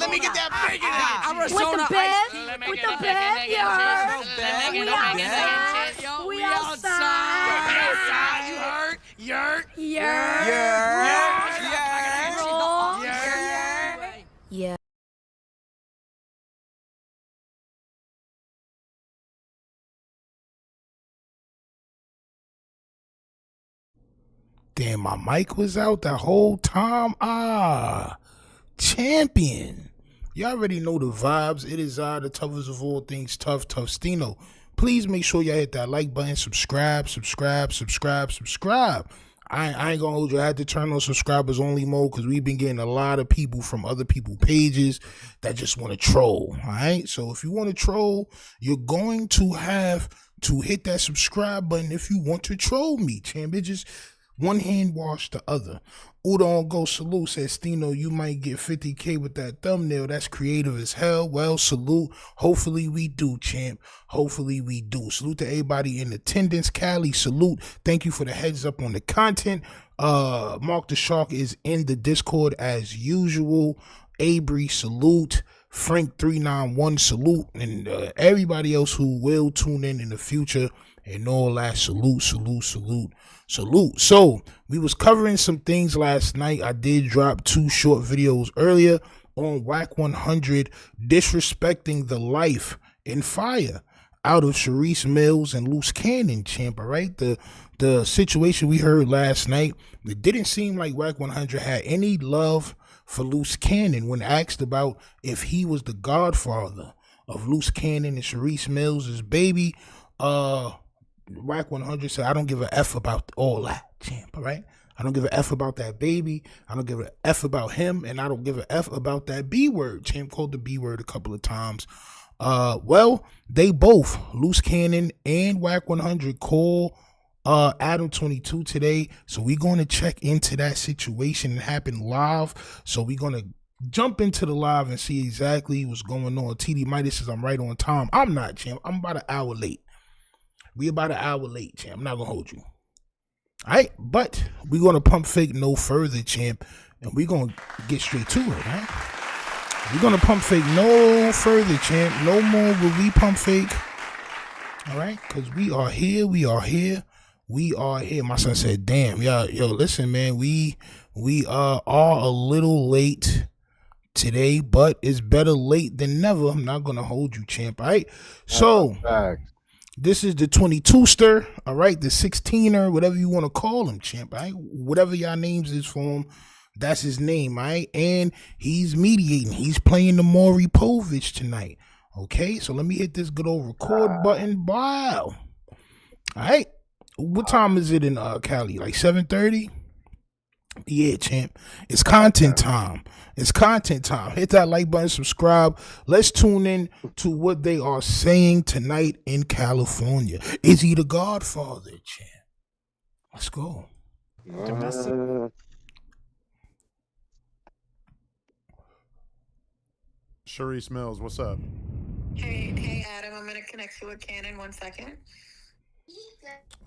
Let me get that bacon. With the bed, you heard? We outside. You heard? Yurt. Yeah. Damn, my mic was out the whole time. Champion. You already know the vibes. It is the toughest of all things, Tough Stino. Please make sure y'all hit that like button, subscribe. I ain't gonna hold you. I had to turn on subscribers only mode because we've been getting a lot of people from other people's pages that just want to troll. All right. So if you want to troll, you're going to have to hit that subscribe button if you want to troll me, champ. It's just one hand wash the other. Udon Go Salute says, Stino, you might get 50K with that thumbnail. That's creative as hell. Well, salute. Hopefully we do, champ. Hopefully we do. Salute to everybody in attendance. Cali, salute. Thank you for the heads up on the content. Mark the Shark is in the Discord as usual. Abry, salute. Frank391, salute. And everybody else who will tune in the future and all that, salute. So we was covering some things last night. I did drop 2 short videos earlier on Wack 100 disrespecting the life and fire out of CHARISEE Mills and Luce Cannon, champ. All right, the situation we heard last night, it didn't seem like Wack 100 had any love for Luce Cannon when asked about if he was the godfather of Luce Cannon and CHARISEE Mills' baby. Wack 100 said, I don't give a F about all that, champ, all right? I don't give a F about that baby. I don't give a F about him, and I don't give a F about that B word. Champ called the B word a couple of times. Well, they both, Luce Cannon and Wack 100, call Adam 22 today. So we're going to check into that situation. It happened live. So we're going to jump into the live and see exactly what's going on. TD Midas says I'm right on time. I'm not, champ. I'm about an hour late. We about an hour late, champ. I'm not gonna hold you. All right, but we're gonna pump fake no further, champ, and we're gonna get straight to it, right? We're gonna pump fake no further, champ. No more will we pump fake. All right, because we are here. My son said, "Damn, yo, listen, man. We are a little late today, but it's better late than never. I'm not gonna hold you, champ. All right, so." This is the 22ster, all right, the 16er, whatever you want to call him, champ, all right? Whatever y'all names is for him, that's his name, all right? And he's mediating. He's playing the Maury Povich tonight, okay? So let me hit this good old record button. Wow. All right. What time is it in Cali? Like 7:30? Yeah, champ. It's content time. Hit that like button, subscribe. Let's tune in to what they are saying tonight in California. Is he the godfather, champ? Let's go. CHARISEE Mills, what's up? Hey, Adam, I'm going to connect you with Cannon 1 second.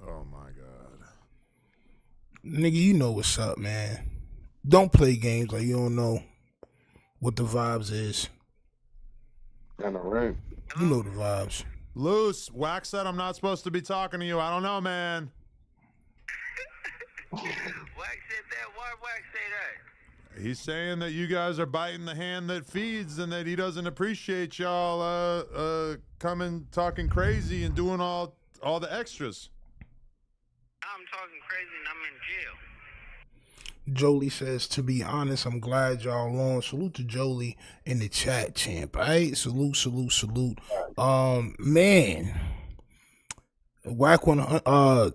Oh, my God. Nigga, you know what's up, man. Don't play games like you don't know what the vibes is. I know, right? You know the vibes. Luce, Wack said I'm not supposed to be talking to you. I don't know, man. Wack said that? Why Wack say that? He's saying that you guys are biting the hand that feeds and that he doesn't appreciate y'all coming talking crazy and doing all the extras. I'm talking crazy and I'm in jail. Jolie says, to be honest, I'm glad y'all on. Salute to Jolie in the chat, champ. All right, salute. Man, Wack one,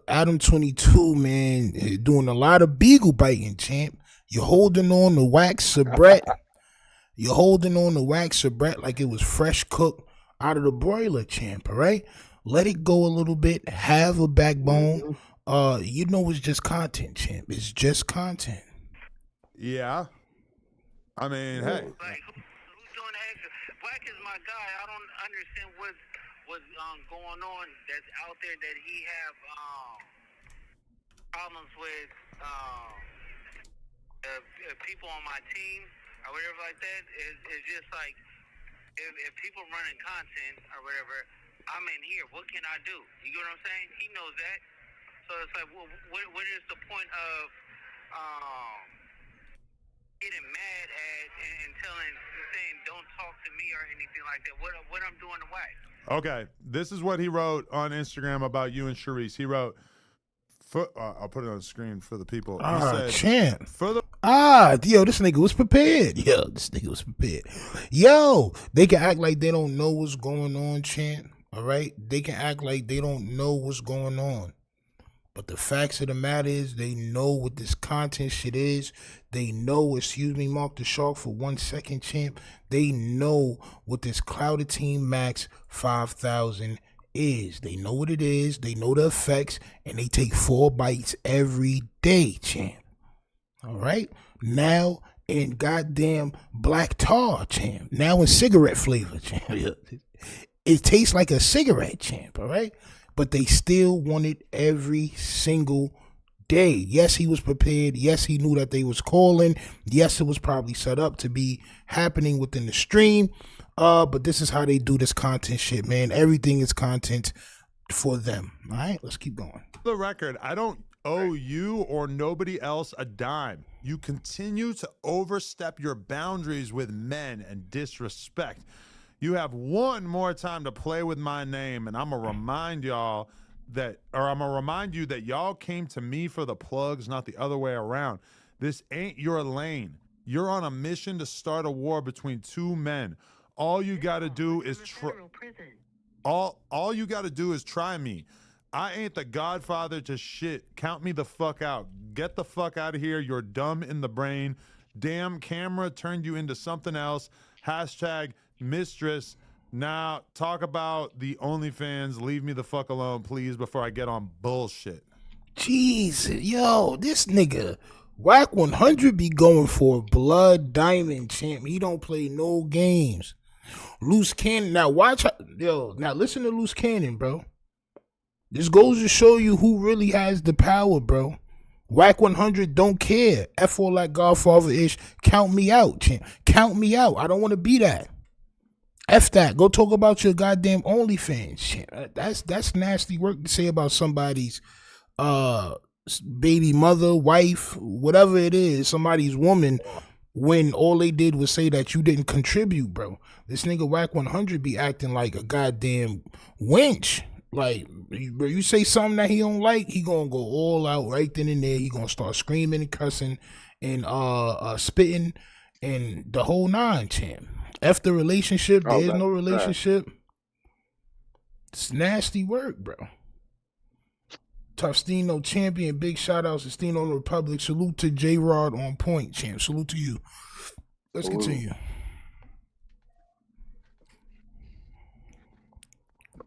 Adam 22, man, doing a lot of beagle biting, champ. You're holding on the wax soubrette. Like it was fresh cooked out of the broiler, champ. All right, let it go a little bit. Have a backbone. You know it's just content, champ. It's just content. Yeah. I mean, hey. Like, who's doing the extra? Wack is my guy. I don't understand what's going on that's out there that he have problems with people on my team or whatever like that is just like if people running content or whatever, I'm in here. What can I do? You get what I'm saying? He knows that. So it's like, well, what is the point of getting mad at and saying don't talk to me or anything like that? What I'm doing to Wack? Okay, this is what he wrote on Instagram about you and Charisse. He wrote, I'll put it on the screen for the people. He said, champ. for the Yo, this nigga was prepared. Yo, this nigga was prepared. Yo, they can act like they don't know what's going on, champ. All right? They can act like they don't know what's going on. But the facts of the matter is they know what this content shit is. They know, excuse me, Mark the Shark for 1 second, champ. They know what this Clouded Team Max 5000 is. They know what it is. They know the effects. And they take 4 bites every day, champ. All right? Now in goddamn black tar, champ. Now in cigarette flavor, champ. It tastes like a cigarette, champ, all right? But they still want it every single day. Yes, he was prepared. Yes, he knew that they was calling. Yes, it was probably set up to be happening within the stream. But this is how they do this content shit, man. Everything is content for them. All right, let's keep going. For the record, I don't owe you or nobody else a dime. You continue to overstep your boundaries with men and disrespect. You have one more time to play with my name, and I'm going to remind y'all that, or I'm going to remind you that y'all came to me for the plugs, not the other way around. This ain't your lane. You're on a mission to start a war between two men. All you got to do is all you got to do is try me. I ain't the Godfather to shit. Count me the fuck out. Get the fuck out of here. You're dumb in the brain. Damn camera turned you into something else. Hashtag mistress. Now talk about the OnlyFans. Leave me the fuck alone, please, before I get on bullshit. Jesus, yo, this nigga Wack 100 be going for blood diamond, champ. He don't play no games. Luce Cannon. Now watch, yo. Now listen to Luce Cannon, bro. This goes to show you who really has the power, bro. Wack 100 don't care. F all that Godfather-ish. Count me out, champ. Count me out. I don't want to be that. F that. Go talk about your goddamn OnlyFans, champ. That's nasty work to say about somebody's baby mother, wife, whatever it is, somebody's woman, when all they did was say that you didn't contribute, bro. This nigga Wack 100 be acting like a goddamn wench. Like, bro, you say something that he don't like, he gonna go all out right then and there. He gonna start screaming and cussing and spitting and the whole nine, champ. F the relationship, there's no relationship. It's nasty work, bro. Tostino champion, big shout outs to Stino the Republic. Salute to J-Rod on point, champ. Salute to you. Let's continue.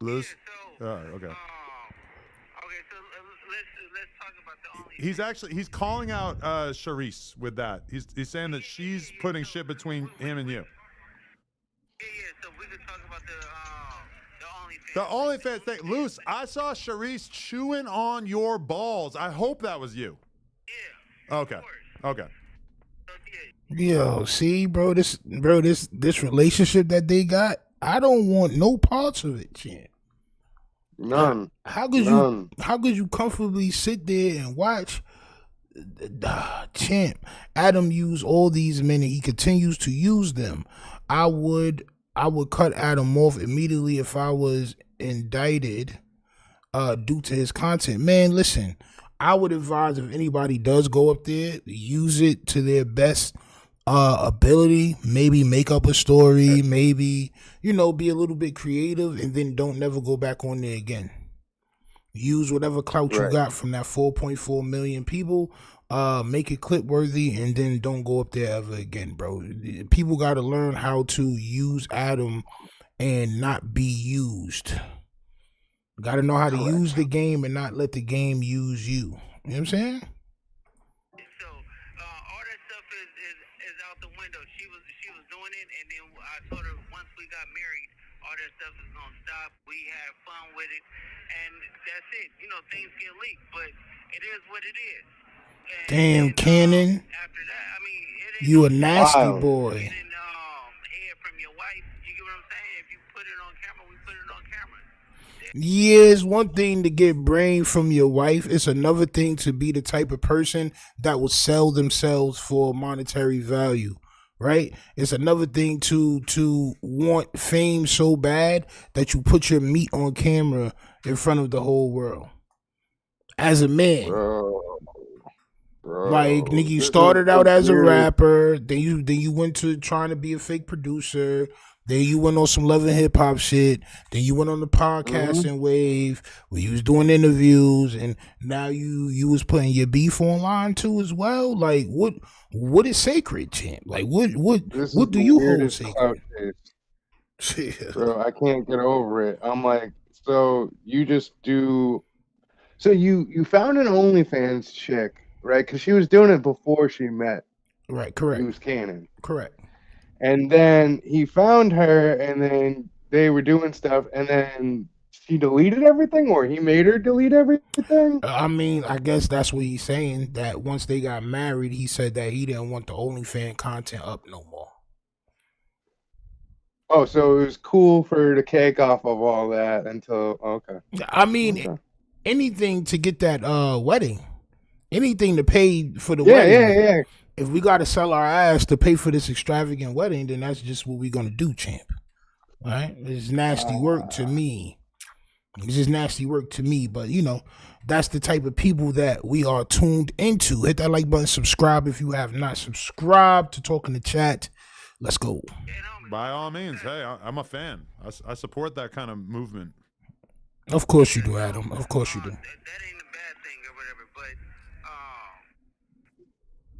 Luce? Yeah, Okay. okay, so let's talk about the OnlyFans. He's calling out Charisse with that. He's saying that she's putting shit between him and you. Yeah, so we could talk about the OnlyFans. The OnlyFans thing. Luce, I saw Charisse chewing on your balls. I hope that was you. Yeah. Okay. Okay. Yo, see, bro, this relationship that they got, I don't want no parts of it, champ. None. How could you comfortably sit there and watch champ Adam use all these men and he continues to use them? I would cut Adam off immediately if I was indicted due to his content. Man, listen, I would advise if anybody does go up there, use it to their best ability. Maybe make up a story, maybe, be a little bit creative, and then don't never go back on there again. Use whatever clout you got from that 4.4 million people, make it clip worthy, and then don't go up there ever again, bro. People got to learn how to use Adam and not be used. Got to know how to use the game and not let the game use you. You know what I'm saying? So all that stuff is out the window. She was doing it, and then I told her once we got married, all that stuff is gonna stop. We had fun with it, and that's it. Things get leaked, but it is what it is. And, Damn, Cannon. After that, I mean, it You a nasty Wow. boy. Getting head from your wife. You get what I'm saying? If you put it on camera, we put it on camera. Yeah, it's one thing to get brain from your wife. It's another thing to be the type of person that will sell themselves for monetary value, right? It's another thing to want fame so bad that you put your meat on camera in front of the whole world. As a man, like nigga, you This is started out the as a weirdest. rapper, then you went to trying to be a fake producer, then you went on some love and hip hop shit, then you went on the podcasting wave where you was doing interviews, and now you was putting your beef online too as well. Like what is sacred, champ? Like This is what do the you hold weirdest clout sacred? chase, bro. I can't get over it. I'm like, so you just do. So you found an OnlyFans chick, right? Because she was doing it before she met Right, correct, Luce Cannon. correct. And then he found her, and then they were doing stuff, and then she deleted everything, or he made her delete everything. I mean, I guess that's what he's saying. That once they got married, he said that he didn't want the OnlyFans content up no more. Oh, so it was cool for her to cake off of all that until okay. I mean, Okay. anything to get that wedding, anything to pay for the Yeah, wedding. yeah. If we got to sell our ass to pay for this extravagant wedding, then that's just what we're gonna do, champ. All right, it's nasty work to me. It's just nasty work to me, but you know, that's the type of people that we are tuned into. Hit that like button, subscribe if you have not subscribed to Talk in the Chat. Let's go. By all means, hey, I'm a fan. I support that kind of movement. Of course you do, Adam. Of course you do. That ain't a bad thing or whatever, but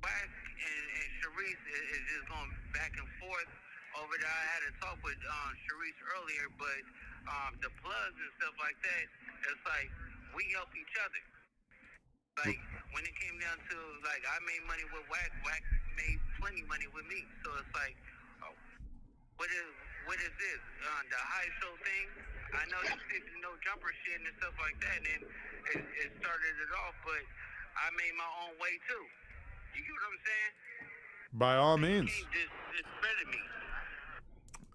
Wack and Charisse is just going back and forth over there. I had a talk with Charisse earlier, but the plugs and stuff like that, it's like we help each other. Like when it came down to like I made money with Wack, Wack made plenty money with me. So it's like, what is this? The high show thing? I know you did the no jumper shit and stuff like that, and it started it off, but I made my own way too. You get what I'm saying? By all means. You can't discredit me.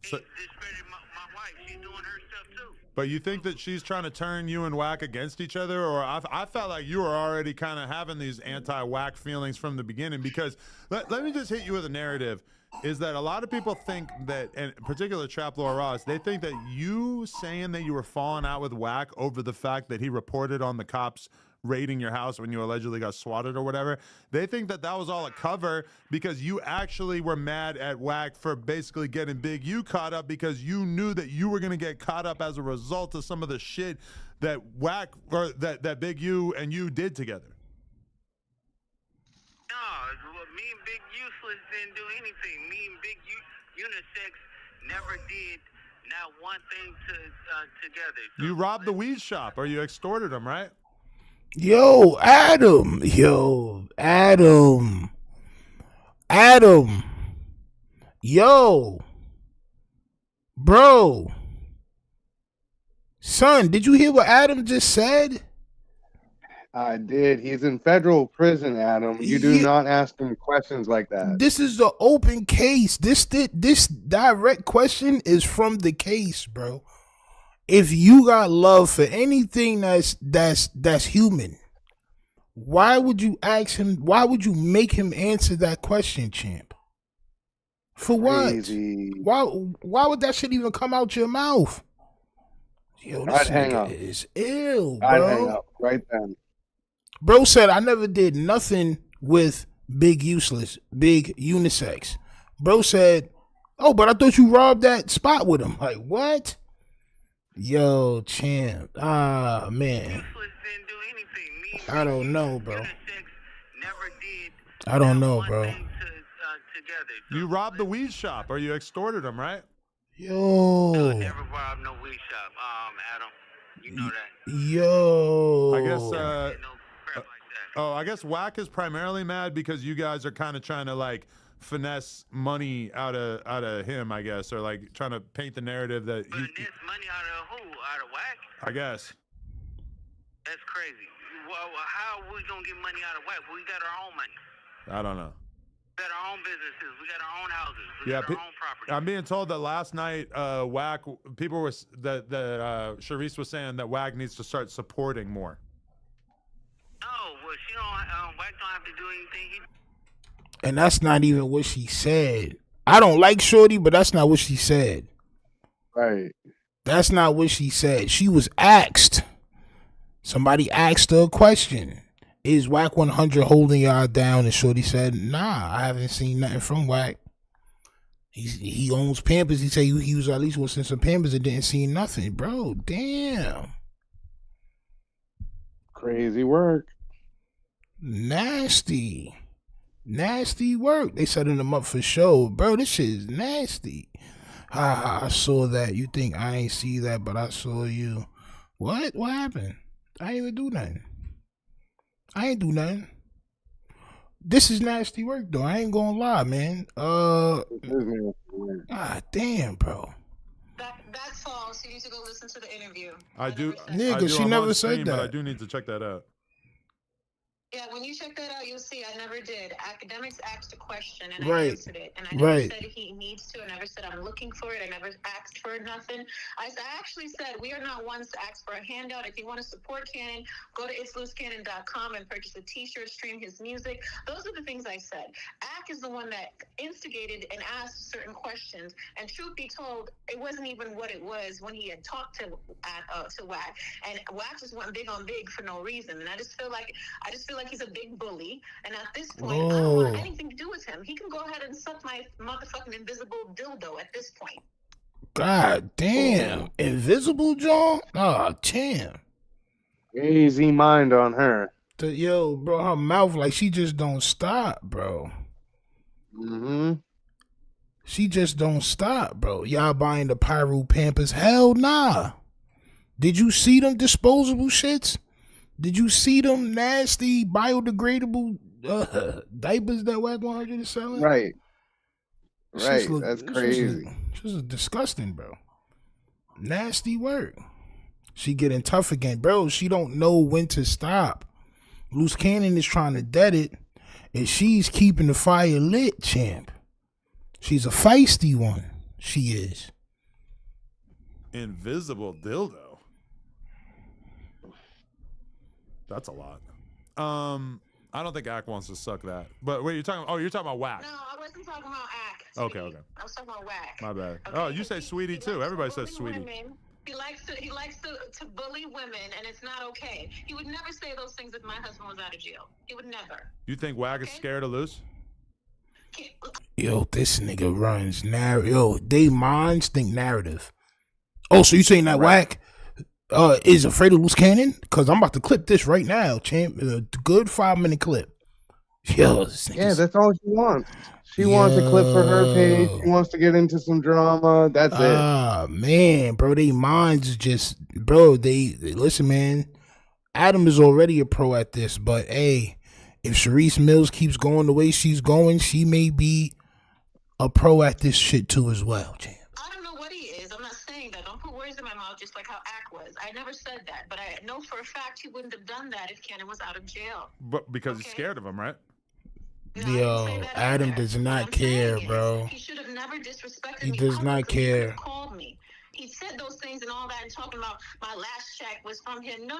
So, Discredit my wife. She's doing her stuff too. but you think that she's trying to turn you and Wack against each other? Or I felt like you were already kind of having these anti-Wack feelings from the beginning, because let me just hit you with a narrative. Is that a lot of people think that, and in particular Trap Lord Ross, they think that you saying that you were falling out with Wack over the fact that he reported on the cops raiding your house when you allegedly got swatted or whatever, they think that that was all a cover because you actually were mad at Wack for basically getting Big U caught up, because you knew that you were going to get caught up as a result of some of the shit that Wack or that Big U and you did together. No, me and Big Useless didn't do anything. Me and Big Unisex never did not one thing together. So You robbed the weed shop, or you extorted him, right? Yo, Adam. Yo. Bro. Son, did you hear what Adam just said? I did. He's in federal prison, Adam. You do Yeah. not ask him questions like that. This is the open case. This direct question is from the case, bro. If you got love for anything that's human, why would you ask him? Why would you make him answer that question, champ? For Crazy. what? Why would that shit even come out your mouth? Yo, this I'd hang nigga up. is ill, bro. I'd hang up right then. Bro said I never did nothing with Big Useless, Big Unisex. Bro said, oh, but I thought you robbed that spot with him. Like, what? Yo, champ. Ah, man. Useless didn't do anything. Me and I don't know, bro. Unisex never did I don't not know, one bro. thing together. So You robbed the weed shop, or you extorted him, right? Yo. never robbed no weed shop, Adam. You know that. Yo. I guess. No crap like that. I guess Wack is primarily mad because you guys are kind of trying to like finesse money out of him, I guess, or like trying to paint the narrative that But this money out of who? Out of Wack? I guess. That's crazy. Well, how are we gonna get money out of Wack? We got our own money. I don't know. got our own businesses. We got our own houses. We Yeah, got our own property. I'm being told that last night, Wack, people were that Charisse was saying that Wack needs to start supporting more. Oh, well, she don't. Wack don't have to do anything. And that's not even what she said. I don't like Shorty, but that's not what she said. Right. That's not what she said. She was asked. Somebody asked her a question. Is Wack 100 holding y'all down? And Shorty said, nah, I haven't seen nothing from Wack. He owns Pampers. He said he was at least going to send some Pampers and didn't see nothing. Bro, damn. Crazy work. Nasty. Nasty work. They setting them up for show. Bro, this shit is nasty. I saw that. You think I ain't see that, but I saw you. What? What happened? I ain't even do nothing. I ain't do nothing. This is nasty work, though. I ain't gonna lie, man. Damn, bro. That's false. You need to go listen to the interview. I do. Nigga, she never said that. But I do need to check that out. Yeah, when you check that out, you'll see I never did. Academics asked a question and Right. I answered it. And I never said he needs to. I never said I'm looking for it. I never asked for nothing. I actually said we are not ones to ask for a handout. If you want to support Cannon, go to itslucecannon.com and purchase a t-shirt, stream his music. Those are the things I said. Ack is the one that instigated and asked certain questions. And truth be told, it wasn't even what it was when he had talked to Wack. And Wack just went big on big for no reason. And I just feel like he's a big bully, and at this point, I don't want anything to do with him. He can go ahead and suck my motherfucking invisible dildo at this point. God damn. Invisible John? Oh, damn. Easy mind on her. Yo, bro, her mouth, like, she just don't stop, bro. Mm-hmm. She just don't stop, bro. Y'all buying the Pyro Pampers? Hell nah. Did you see them disposable shits? Did you see them nasty biodegradable diapers that Wack 100 is selling? Right. Right. That's crazy. This is disgusting, bro. Nasty work. She getting tough again. Bro, she don't know when to stop. Luce Cannon is trying to dead it, and she's keeping the fire lit, champ. She's a feisty one. She is. Invisible dildo. That's a lot. I don't think Ack wants to suck that. But wait, you're talking about Wack. No, I wasn't talking about Ack. Okay, okay. I was talking about Wack. My bad. Okay? Oh, you say sweetie too. Everybody says sweetie. Women. He likes to bully women, and it's not okay. He would never say those things if my husband was out of jail. He would never. You think Wack is scared of Luce? Yo, this nigga runs narrative. Yo, they minds think narrative. Oh, so you saying that Wack is afraid of Luce Cannon? Because I'm about to clip this right now, champ. A good 5-minute clip. Yo, yeah, that's all she wants. She wants a clip for her page. She wants to get into some drama. That's it. Ah, man, bro, they minds just, bro, they listen, man. Adam is already a pro at this, but hey, if Charisse Mills keeps going the way she's going, she may be a pro at this shit too as well, champ. I don't know what he is. I'm not saying that. Don't put words in my mouth just like how Ack was. I never said that, but I know for a fact he wouldn't have done that if Cannon was out of jail. But because he's scared of him, right? Yo, Adam does not care, bro. He should have never disrespected me. He does not care. He could have called me. He said those things and all that and talking about my last check was from him. No.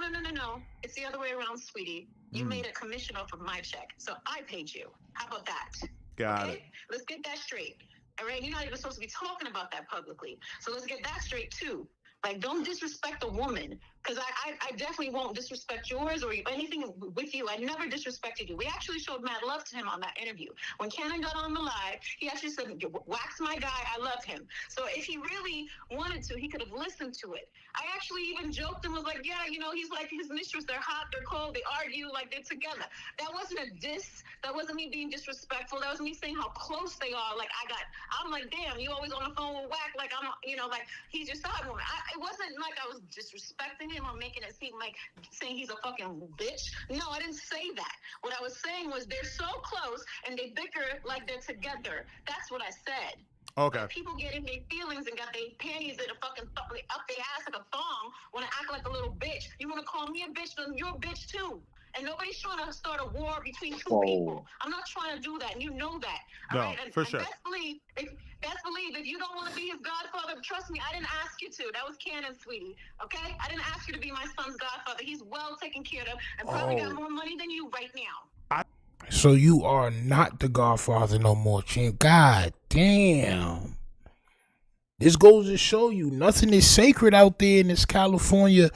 It's the other way around, sweetie. You made a commission off of my check, so I paid you. How about that? Got it. Let's get that straight. All right? You're not even supposed to be talking about that publicly. So let's get that straight, too. Like, don't disrespect a woman, because I definitely won't disrespect yours or anything with you. I never disrespected you. We actually showed mad love to him on that interview. When Cannon got on the live, he actually said, Wack's my guy, I love him. So if he really wanted to, he could have listened to it. I actually even joked and was like, yeah, he's like his mistress. They're hot, they're cold, they argue, like they're together. That wasn't a diss. That wasn't me being disrespectful. That was me saying how close they are. Like, I'm like, damn, you always on the phone with Wack. Like, I'm, like, he's your side woman. It wasn't like I was disrespecting him or making it seem like saying he's a fucking bitch. No, I didn't say that. What I was saying was they're so close and they bicker like they're together. That's what I said. Okay. But people get in their feelings and got their panties in a fucking up their ass like a thong when I act like a little bitch. You want to call me a bitch? Then you're a bitch too. And nobody's trying to start a war between two Whoa. people. I'm not trying to do that, and you know that. All No, right? And, for sure. Best believe, if you don't want to be his godfather, trust me, I didn't ask you to. That was canon, sweetie. Okay? I didn't ask you to be my son's godfather. He's well taken care of and probably got more money than you right now. So you are not the Godfather no more, champ. God damn. This goes to show you nothing is sacred out there in this California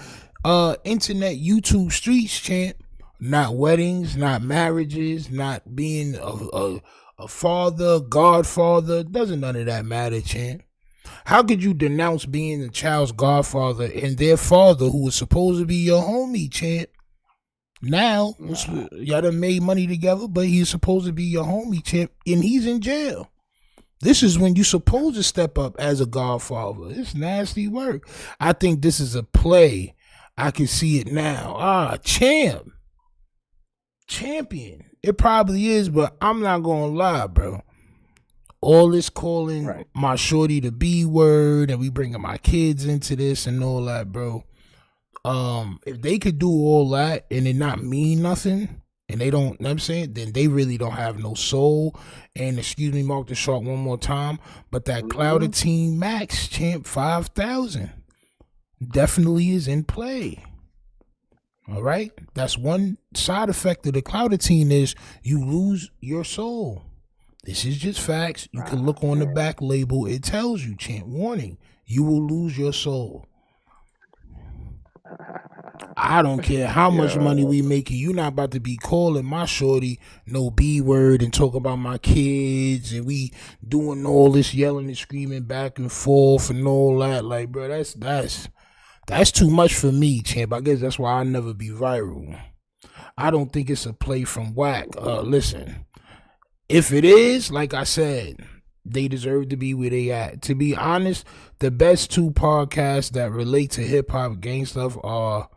internet YouTube streets, champ. Not weddings, not marriages, not being a father, godfather. Doesn't none of that matter, champ. How could you denounce being a child's godfather and their father who was supposed to be your homie, champ? Now, y'all done made money together, but he's supposed to be your homie, champ, and he's in jail. This is when you're supposed to step up as a godfather. It's nasty work. I think this is a play. I can see it now. Champion. It probably is, but I'm not going to lie, bro. All this calling my shorty the B word and we bringing my kids into this and all that, bro. If they could do all that and it not mean nothing, and they don't, you know what I'm saying, then they really don't have no soul. And excuse me, Mark the Shark one more time, but that Clouditine Max, champ, 5,000 definitely is in play. All right, that's one side effect of the Clouditine is you lose your soul. This is just facts. You can look on the back label. It tells you, champ, warning, you will lose your soul. I don't care how much money we making. You not about to be calling my shorty no B word and talk about my kids and we doing all this yelling and screaming back and forth and all that. Like, bro, that's too much for me, champ. I guess that's why I never be viral. I don't think it's a play from Wack. Listen, if it is, like I said, they deserve to be where they at. To be honest, the best two podcasts that relate to hip-hop gang stuff are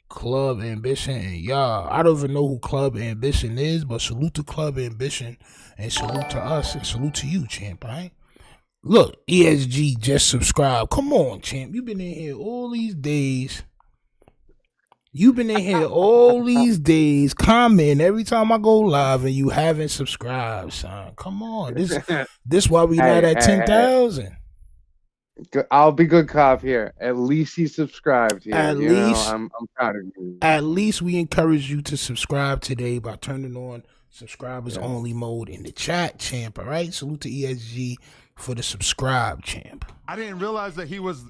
Club Ambition and y'all. I don't even know who Club Ambition is, but salute to Club Ambition and salute to us and salute to you, champ, right? Look, ESG just subscribed. Come on, champ. You've been in here all these days. Comment every time I go live and you haven't subscribed, son. Come on. This why we not at 10,000. I'll be good cop here. At least he subscribed here. I'm proud of you. At least we encourage you to subscribe today by turning on subscribers only mode in the chat, champ. All right. Salute to ESG for the subscribe, champ. I didn't realize that he was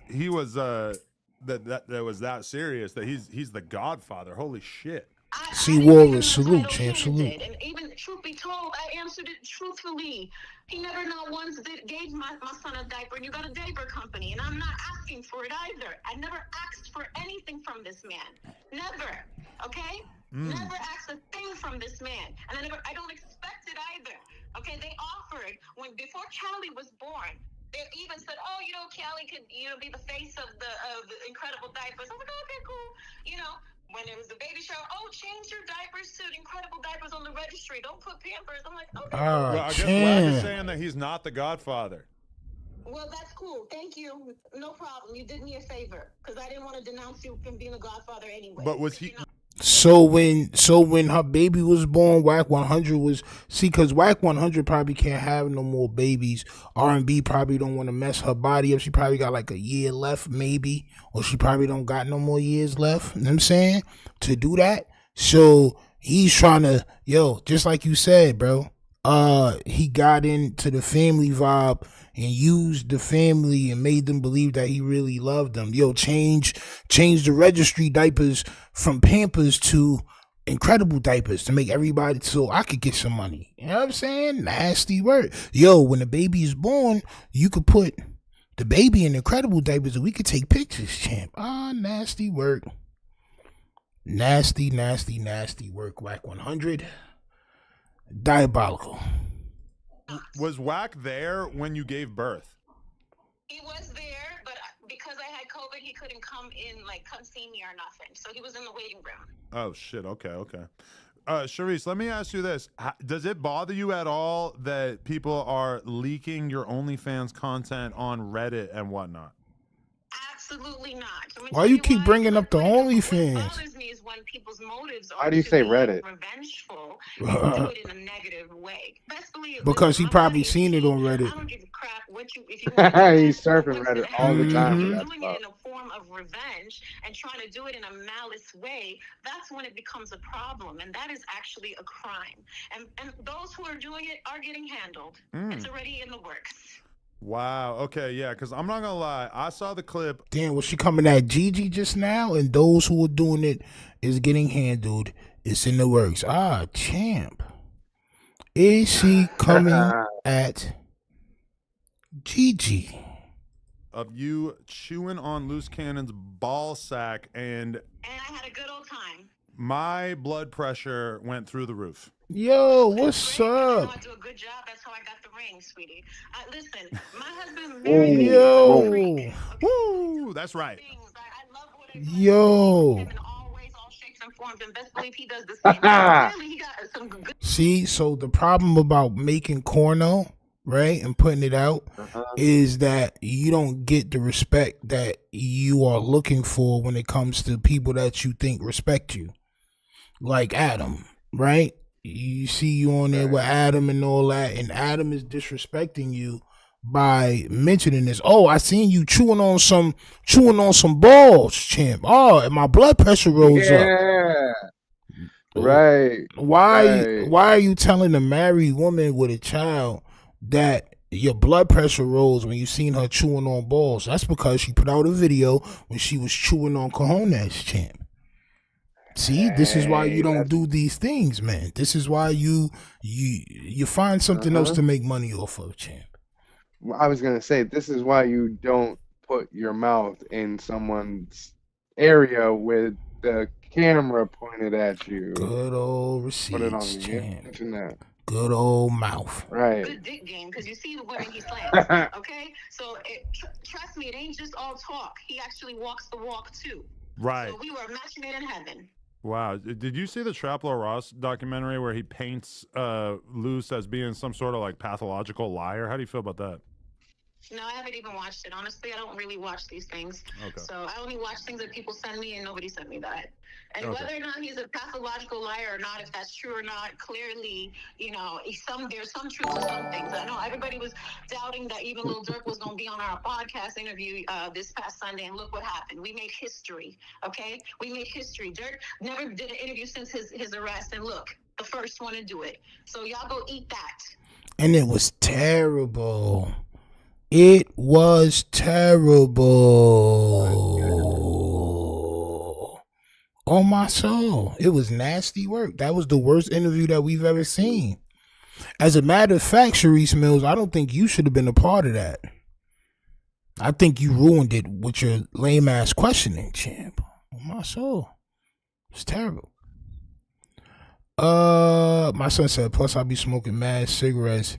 that was that serious. That he's the Godfather. Holy shit. See, Wallace, salute, champ, salute. And even truth be told, I answered it truthfully. He never not once gave my son a diaper, and you got a diaper company, and I'm not asking for it either. I never asked for anything from this man. Never. Okay? Never asked a thing from this man. And I don't expect it either. Okay, they offered before Callie was born. They even said, "Oh, Callie could, be the face of the Incredible Diapers." I was like, "Okay, cool." When it was the baby shower, change your diapers to Incredible Diapers on the registry. Don't put Pampers. I'm like, okay. Well, I guess Wack is saying that he's not the Godfather. Well, that's cool. Thank you. No problem. You did me a favor because I didn't want to denounce you from being a Godfather anyway. But was he? So when her baby was born, Wack 100 was because Wack 100 probably can't have no more babies. R&B probably don't want to mess her body up. She probably got like a year left, maybe, or she probably don't got no more years left. You know what I'm saying, to do that. So he's trying to, just like you said, bro. He got into the family vibe and used the family and made them believe that he really loved them. Change the registry diapers from Pampers to Incredible Diapers to make everybody so I could get some money. You know what I'm saying? Nasty word. When the baby is born, you could put the baby in Incredible Diapers and we could take pictures, champ. Nasty work. Nasty, nasty, nasty work, Wack 100. Diabolical. Was Wack there when you gave birth? He was there, but because I had COVID, he couldn't come see me or nothing. So he was in the waiting room. Oh, shit. Okay. Charisse, let me ask you this. Does it bother you at all that people are leaking your OnlyFans content on Reddit and whatnot? Absolutely not. Why you keep bringing up the OnlyFans? What bothers me is when people's motives How are do you to say be Reddit? revengeful and do it in a negative way. Best believe, Because listen, he my probably body is seen it cheap. on Reddit. I don't give a crap what you if you want to do He's that, but surfing what's Reddit gonna all the happen time. if for you're that doing stuff. it in a form of revenge and trying to do it in a malice way, that's when it becomes a problem, and that is actually a crime. And those who are doing it are getting handled. It's already in the works. Wow. Okay. Yeah. Because I'm not gonna lie, I saw the clip. Damn, was she coming at Gigi just now? And those who are doing it is getting handled. It's in the works. Ah, champ. Is she coming at Gigi? Of you chewing on Loose Cannon's ball sack, and I had a good old time. my blood pressure went through the roof. Yo, what's Great, 'cause I know up? I do a good job. That's how I got the ring, sweetie. Listen, my husband married me. Yo. Woo! That's right. I love what I Yo. him in all ways, all shapes and forms, and best believe he does the same. Clearly, he got some good. See, so the problem about making corno, right, and putting it out is that you don't get the respect that you are looking for when it comes to people that you think respect you. Like Adam, right? You see you on there with Adam and all that, and Adam is disrespecting you by mentioning this. Oh, I seen you chewing on some balls, champ. Oh, and my blood pressure rose up. Right. Why are you telling a married woman with a child that your blood pressure rose when you seen her chewing on balls? That's because she put out a video when she was chewing on cojones, champ. See, this is why you don't do these things, man. This is why you find something else to make money off of, champ. I was gonna say, this is why you don't put your mouth in someone's area with the camera pointed at you. Good old Put it on receipts, the champ. internet. Good old mouth. Right. Good dick game, because you see the women he slams. Okay, so trust me, it ain't just all talk. He actually walks the walk too. Right. So we were a match made in heaven. Wow. Did you see the Traplo Ross documentary where he paints Luce as being some sort of like pathological liar? How do you feel about that? No, I haven't even watched it. Honestly, I don't really watch these things. Okay. So I only watch things that people send me, and nobody sent me that. And Okay. whether or not he's a pathological liar or not, if that's true or not, clearly, you know, there's some truth to some things. I know everybody was doubting that even Lil Durk was going to be on our podcast interview this past Sunday, and look what happened. We made history, okay? We made history. Durk never did an interview since his arrest, and look, the first one to do it. So y'all go eat that. And it was terrible. It was terrible. On my soul. It was nasty work. That was the worst interview that we've ever seen. As a matter of fact, Charisse Mills, I don't think you should have been a part of that. I think you ruined it with your lame ass questioning, champ. On my soul. It's terrible. My son said, plus I'll be smoking mad cigarettes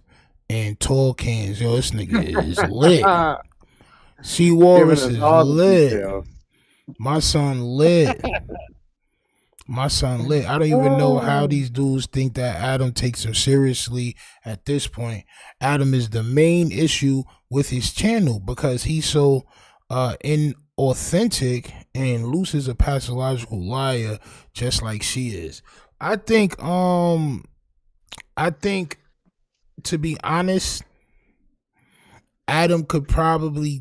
and tall cans. Yo, this nigga is lit. C. Walrus is lit. My son lit. My son lit. I don't even know how these dudes think that Adam takes him seriously at this point. Adam is the main issue with his channel because he's so inauthentic, and Luce is a pathological liar just like she is. I think to be honest, Adam could probably,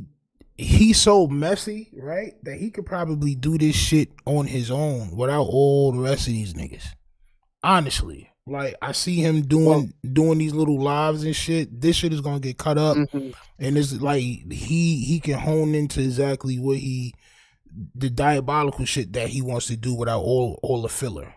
he's so messy, right, that he could probably do this shit on his own without all the rest of these niggas. Honestly, like I see him doing these little lives and shit. This shit is gonna get cut up, and it's like he can hone into exactly what the diabolical shit that he wants to do without all the filler.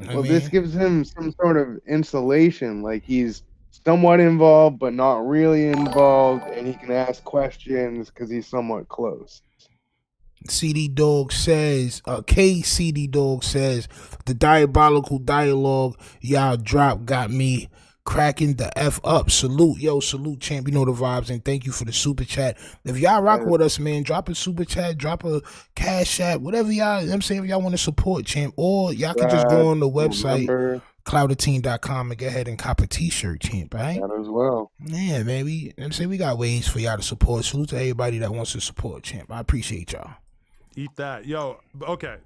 Well, this gives him some sort of insulation, like he's somewhat involved but not really involved, and he can ask questions because he's somewhat close. CD Dog says, KCD Dog says, the diabolical dialogue y'all drop got me cracking the F up. Salute, yo, salute, champ. You know the vibes, and thank you for the super chat. If y'all rock with us, man, drop a super chat, drop a cash app, whatever y'all, you know what I'm saying, if y'all want to support, champ, or y'all can just go on the website, cloudateen.com, and go ahead and cop a t-shirt, champ, right? That as well. Yeah, man, we got ways for y'all to support. Salute to everybody that wants to support, champ. I appreciate y'all. Eat that. Yo, okay.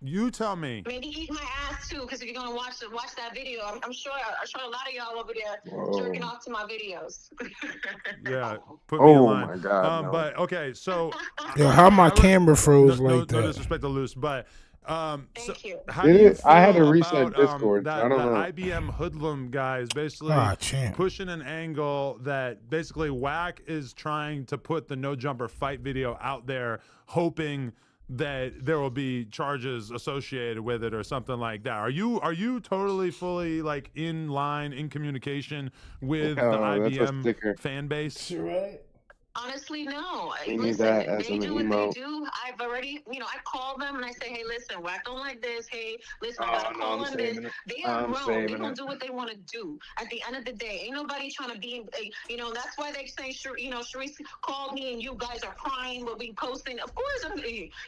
You tell me. Maybe eat my ass too, because if you're gonna watch that video, I'm sure a lot of y'all over there jerking off to my videos. Yeah, put me in line. My God, no. But okay, so Yo, how my camera froze no like that? No disrespect to Luce, but Thank you. How do you feel I had to reset about Discord. that I don't know. IBM hoodlum guys basically pushing an angle that basically Wack is trying to put the no jumper fight video out there, hoping that there will be charges associated with it or something like that. Are you totally fully like in line, in communication with the IBM fan base? Right. Honestly, no. We need that as they an do what emote. they do. I've already, I call them and I say, hey, listen, Wack don't like this. Hey, listen, I gotta call on this. They are grown. They're gonna do what they want to do. At the end of the day, ain't nobody trying to be, that's why they say, Charisse called me and you guys are crying, but we posting. Of course,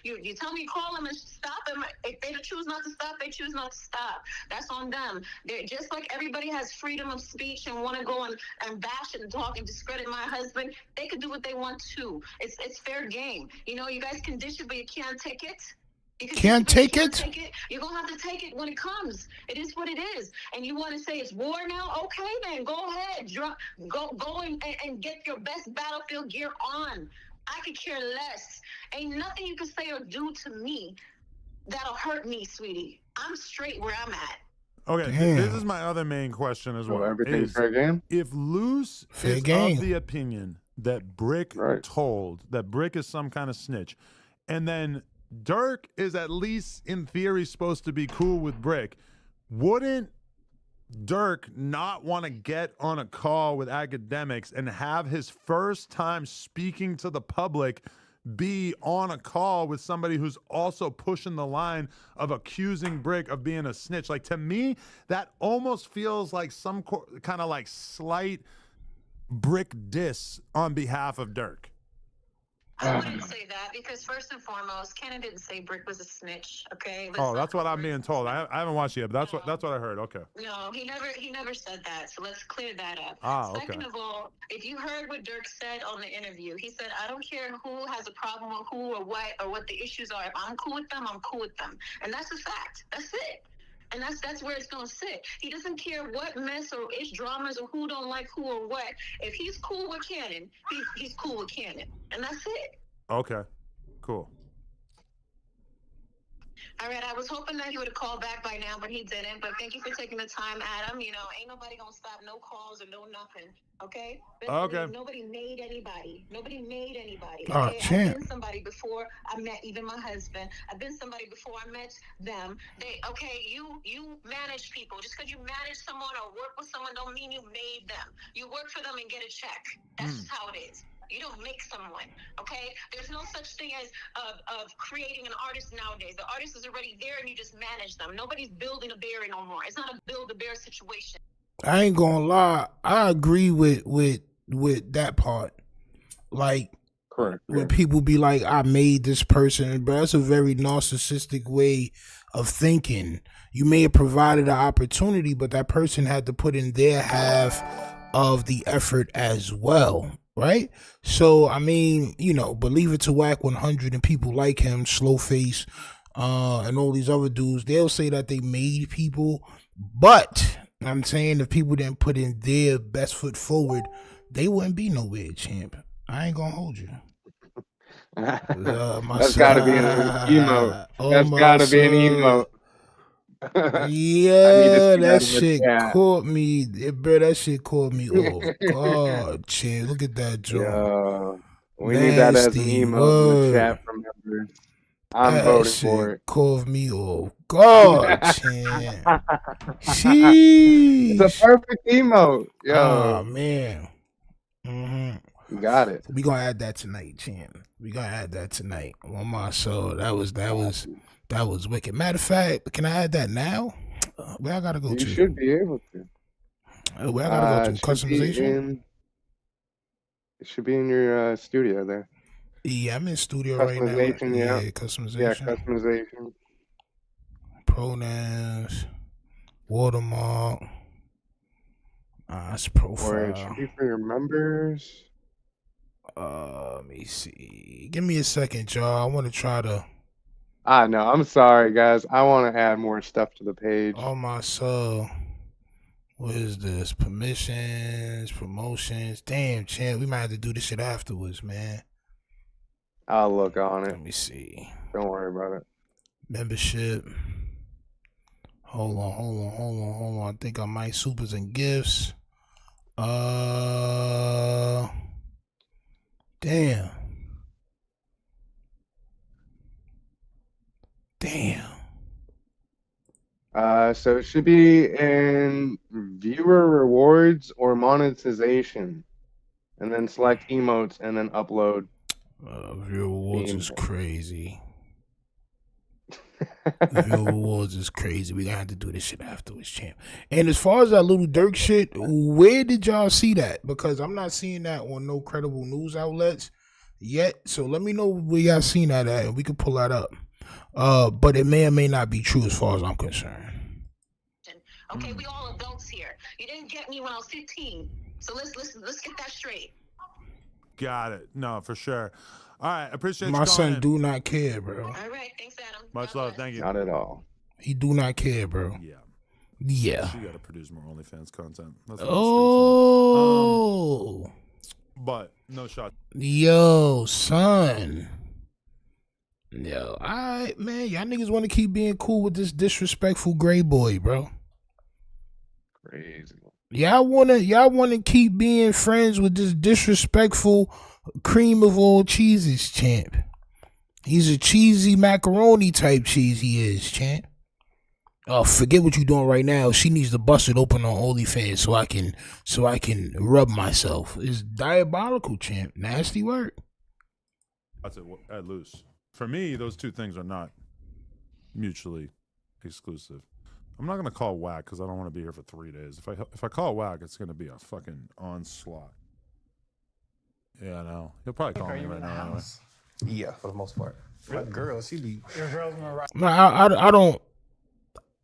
you tell me call them and stop them. If they choose not to stop, they choose not to stop. That's on them. They're just like everybody has freedom of speech and want to go and bash and talk and discredit my husband. They could do what they want to. It's fair game. You guys can dish it, but you can't take it. You can't take it? You're gonna have to take it when it comes. It is what it is. And you want to say it's war now? Okay, then go ahead. Go and get your best battlefield gear on. I could care less. Ain't nothing you can say or do to me that'll hurt me, sweetie. I'm straight where I'm at. Okay, this is my other main question as well. Everything's fair game? If Luce is of the opinion that Brick told, that Brick is some kind of snitch, and then Dirk is at least in theory supposed to be cool with Brick, wouldn't Dirk not want to get on a call with academics and have his first time speaking to the public be on a call with somebody who's also pushing the line of accusing Brick of being a snitch? Like, to me, that almost feels like some kind of like slight Brick diss on behalf of Dirk. I wouldn't say that because first and foremost, Kenna didn't say Brick was a snitch. Okay. That's what I'm being told. I haven't watched it yet, but that's what I heard. Okay. No, he never said that. So let's clear that up. Okay. Second of all, if you heard what Dirk said on the interview, he said, "I don't care who has a problem with who or what the issues are. If I'm cool with them, I'm cool with them," and that's a fact. That's it. And that's where it's going to sit. He doesn't care what mess or ish dramas or who don't like who or what. If he's cool with Cannon, he's cool with Cannon. And that's it. Okay, cool. All right, I was hoping that he would have called back by now, but he didn't. But thank you for taking the time, Adam. Ain't nobody going to stop no calls or no nothing. Okay? Okay. Nobody made anybody. Oh, okay? I've been somebody before I met even my husband. I've been somebody before I met them. You manage people. Just because you manage someone or work with someone don't mean you made them. You work for them and get a check. That's just how it is. You don't make someone, okay? There's no such thing as of creating an artist nowadays. The artist is already there and you just manage them. Nobody's building a bear no more. It's not a build-a-bear situation. I ain't gonna lie. I agree with that part. Like, correct. When people be like, I made this person, but that's a very narcissistic way of thinking. You may have provided an opportunity, but that person had to put in their half of the effort as well. Right? So, I mean, believe it to Wack 100 and people like him, Slowface, and all these other dudes, they'll say that they made people. But I'm saying if people didn't put in their best foot forward, they wouldn't be nowhere, champ. I ain't gonna hold you. That's gotta be an emote. That's gotta be an emote. Yeah, that shit caught me, bro. That shit caught me off guard, champ. Look at that joint. We need that as an emote in the chat from members. I'm voting for it. Caught me off guard, champ. Sheesh. It's a perfect emote. Yo. Oh man. You got it. We gonna add that tonight, champ. We gonna add that tonight. On my soul. That was wicked. Matter of fact, can I add that now? Where I gotta go to? You should be able to. Where I gotta go to? Customization? It should be in your studio there. Yeah, I'm in studio right now. Yeah, customization. Yeah, customization. Pronouns. Watermark. That's profile. Or it should be for your members. Let me see. Give me a second, y'all. I want to try to. I know. I'm sorry, guys. I want to add more stuff to the page. Oh my soul. What is this? Permissions, promotions. Damn, champ. We might have to do this shit afterwards, man. I'll look on it. Let me see. Don't worry about it. Membership. Hold on. I think I might supers and gifts. Damn. So it should be in viewer rewards or monetization, and then select emotes and then upload. Viewer rewards is crazy. Viewer rewards is crazy. We gotta have to do this shit afterwards, champ. And as far as that little Dirk shit, where did y'all see that? Because I'm not seeing that on no credible news outlets yet. So let me know where y'all seen that at, and we can pull that up. But it may or may not be true as far as I'm concerned. Okay, we all adults here. You didn't get me when I was 15. So let's get that straight. Got it. No, for sure. All right, appreciate My you son in. do not care, bro. All right, thanks, Adam. Much love, thank you. Not at all. He do not care, bro. Yeah. You got to produce more OnlyFans content. That's but no shot. Yo, son. Yo, alright, man. Y'all niggas want to keep being cool with this disrespectful gray boy, bro. Crazy. Y'all wanna keep being friends with this disrespectful cream of all cheeses, champ. He's a cheesy macaroni type cheese. He is, champ. Oh, forget what you doing right now. She needs to bust it open on OnlyFans so I can rub myself. It's diabolical, champ. Nasty work. That's it. At Luce. For me, those two things are not mutually exclusive. I'm not gonna call Wack because I don't want to be here for 3 days. If I call Wack, it's gonna be a fucking onslaught. Yeah, I know. He'll probably call me right now. Anyway. Yeah, for the most part. My girl, she be. Your girl's gonna ride. No,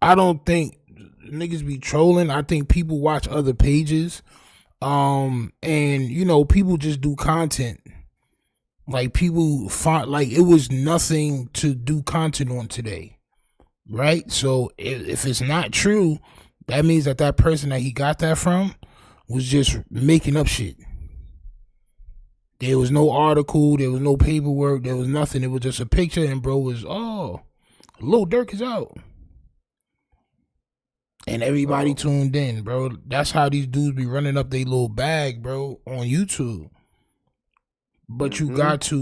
I don't think niggas be trolling. I think people watch other pages, and you know, people just do content. Like people find like it was nothing to do content on today, right? So if it's not true, that means that person that he got that from was just making up shit. There was no article, there was no paperwork, there was nothing. It was just a picture, and bro was, oh, Lil Durk is out. And everybody tuned in, bro. That's how these dudes be running up their little bag, bro, on YouTube. But you got to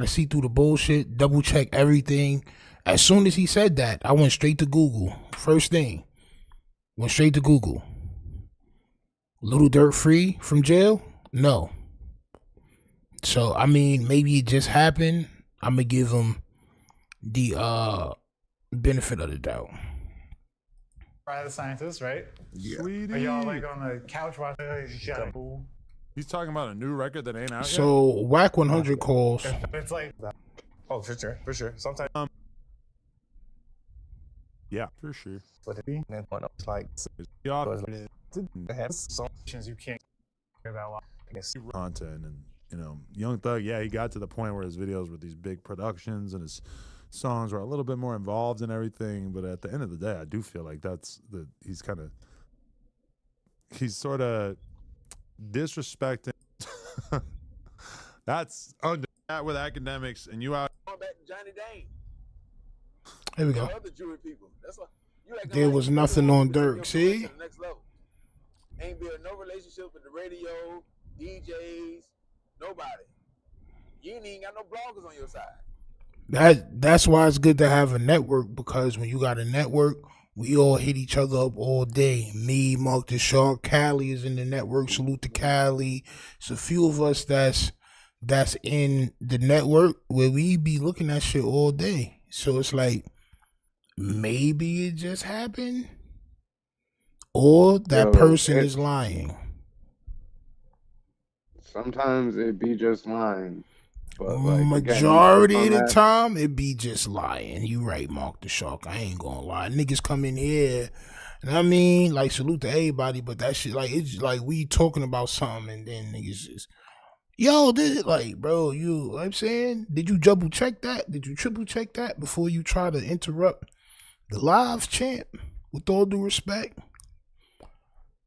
see through the bullshit, double check everything. As soon as he said that, I went straight to Google. First thing, went straight to Google. Little Durk free from jail? No. So I mean, maybe it just happened. I'm gonna give him the benefit of the doubt. Private scientist, right? Yeah. Are y'all like on the couch watching? He's talking about a new record that ain't out So Wack 100 calls. It's like, Oh, for sure. Sometimes. Yeah, for sure. But it's like you can't hear that lot. Content and Young Thug. Yeah, he got to the point where his videos were these big productions and his songs were a little bit more involved in everything. But at the end of the day, I do feel like he's sort of disrespecting. That's under that with academics, and you out. Going back to Johnny Dane. Here we go. Other Jewish people. That's why There was nothing on Durk. See? Next level. Ain't built no relationship with the radio, DJs, nobody. You ain't even got no bloggers on your side. That's why it's good to have a network, because when you got a network, we all hit each other up all day. Me, Mark the Shark, Cali is in the network. Salute to Cali. It's a few of us that's in the network where we be looking at shit all day. So it's like maybe it just happened, or that person is lying. Sometimes it be just lying. But majority of the time, it be just lying. You right, Mark the Shark. I ain't gonna lie. Niggas come in here, and I mean, like, salute to everybody, but that shit, like, it's like we talking about something, and then niggas just, Yo, this like, bro, you know what I'm saying? Did you double check that? Did you triple check that before you try to interrupt the live, champ? With all due respect.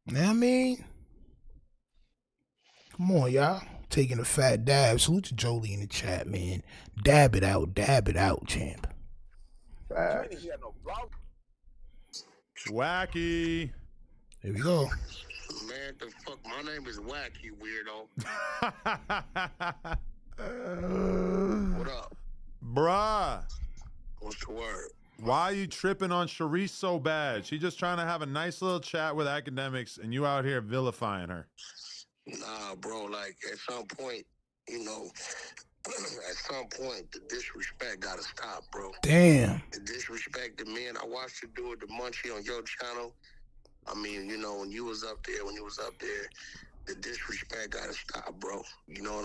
You know what I mean? Come on, y'all. Taking a fat dab. Salute to Jolie in the chat, man. Dab it out, champ. Wacky. Here we go. Man, the fuck? My name is Wack, you weirdo. What up? Bruh. What's the word? Why are you tripping on CHARISEE so bad? She just trying to have a nice little chat with academics, and you out here vilifying her. Nah, bro, like, at some point, you know, at some point, the disrespect gotta stop, bro. Damn. The disrespect to men. I watched you do it to Munchie on your channel. I mean, you know, when you was up there, the disrespect gotta stop, bro. You know.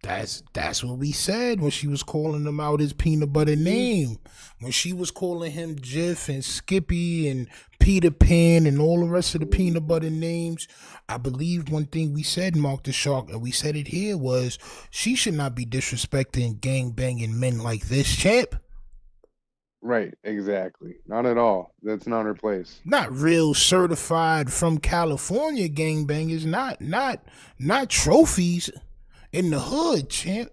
That's what we said when she was calling him out his peanut butter name. When she was calling him Jiff and Skippy and Peter Pan and all the rest of the peanut butter names. I believe one thing we said, Mark the Shark, and we said it here, was she should not be disrespecting gang banging men like this, champ. Right, exactly. Not at all. That's not her place. Not real certified from California gangbangers, not trophies in the hood, champ.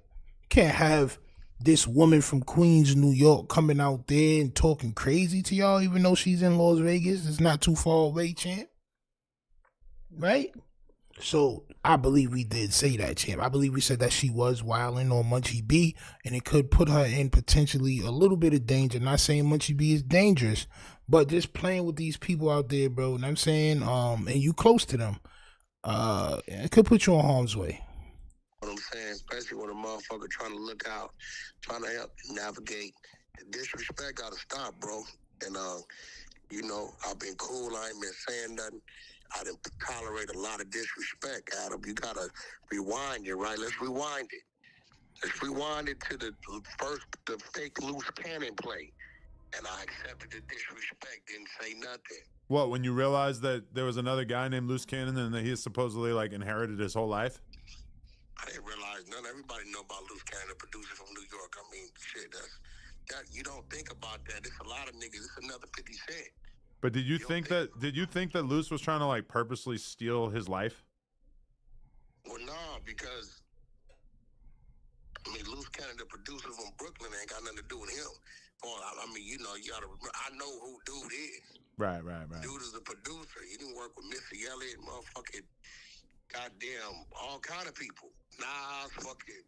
Can't have this woman from Queens, New York coming out there and talking crazy to y'all, even though she's in Las Vegas. It's not too far away, champ. Right? So I believe we did say that, champ. I believe we said that she was wilding on Munchie B, and it could put her in potentially a little bit of danger. Not saying Munchie B is dangerous, but just playing with these people out there, bro. You know what I'm saying? And you close to them. It could put you in harm's way. What I'm saying, especially when a motherfucker trying to look out, trying to help navigate. The disrespect gotta stop, bro. And you know, I've been cool. I ain't been saying nothing. I didn't tolerate a lot of disrespect, Adam. You gotta rewind it, right? Let's rewind it. Let's rewind it to the fake loose cannon play. And I accepted the disrespect, didn't say nothing. What, when you realized that there was another guy named Loose Cannon and that he supposedly like inherited his whole life? I didn't realize none. Everybody know about Luce Cannon, the producer from New York. I mean, shit, that you don't think about that. It's a lot of niggas. It's another 50 Cent. But did you think that Luce was trying to like purposely steal his life? Well, nah, because I mean, Luce Cannon, the producer from Brooklyn, ain't got nothing to do with him. Well, I mean, you know, you gotta remember. I know who dude is. Right. Dude is the producer. He didn't work with Missy Elliott, motherfucking goddamn all kind of people. Nah, fucking.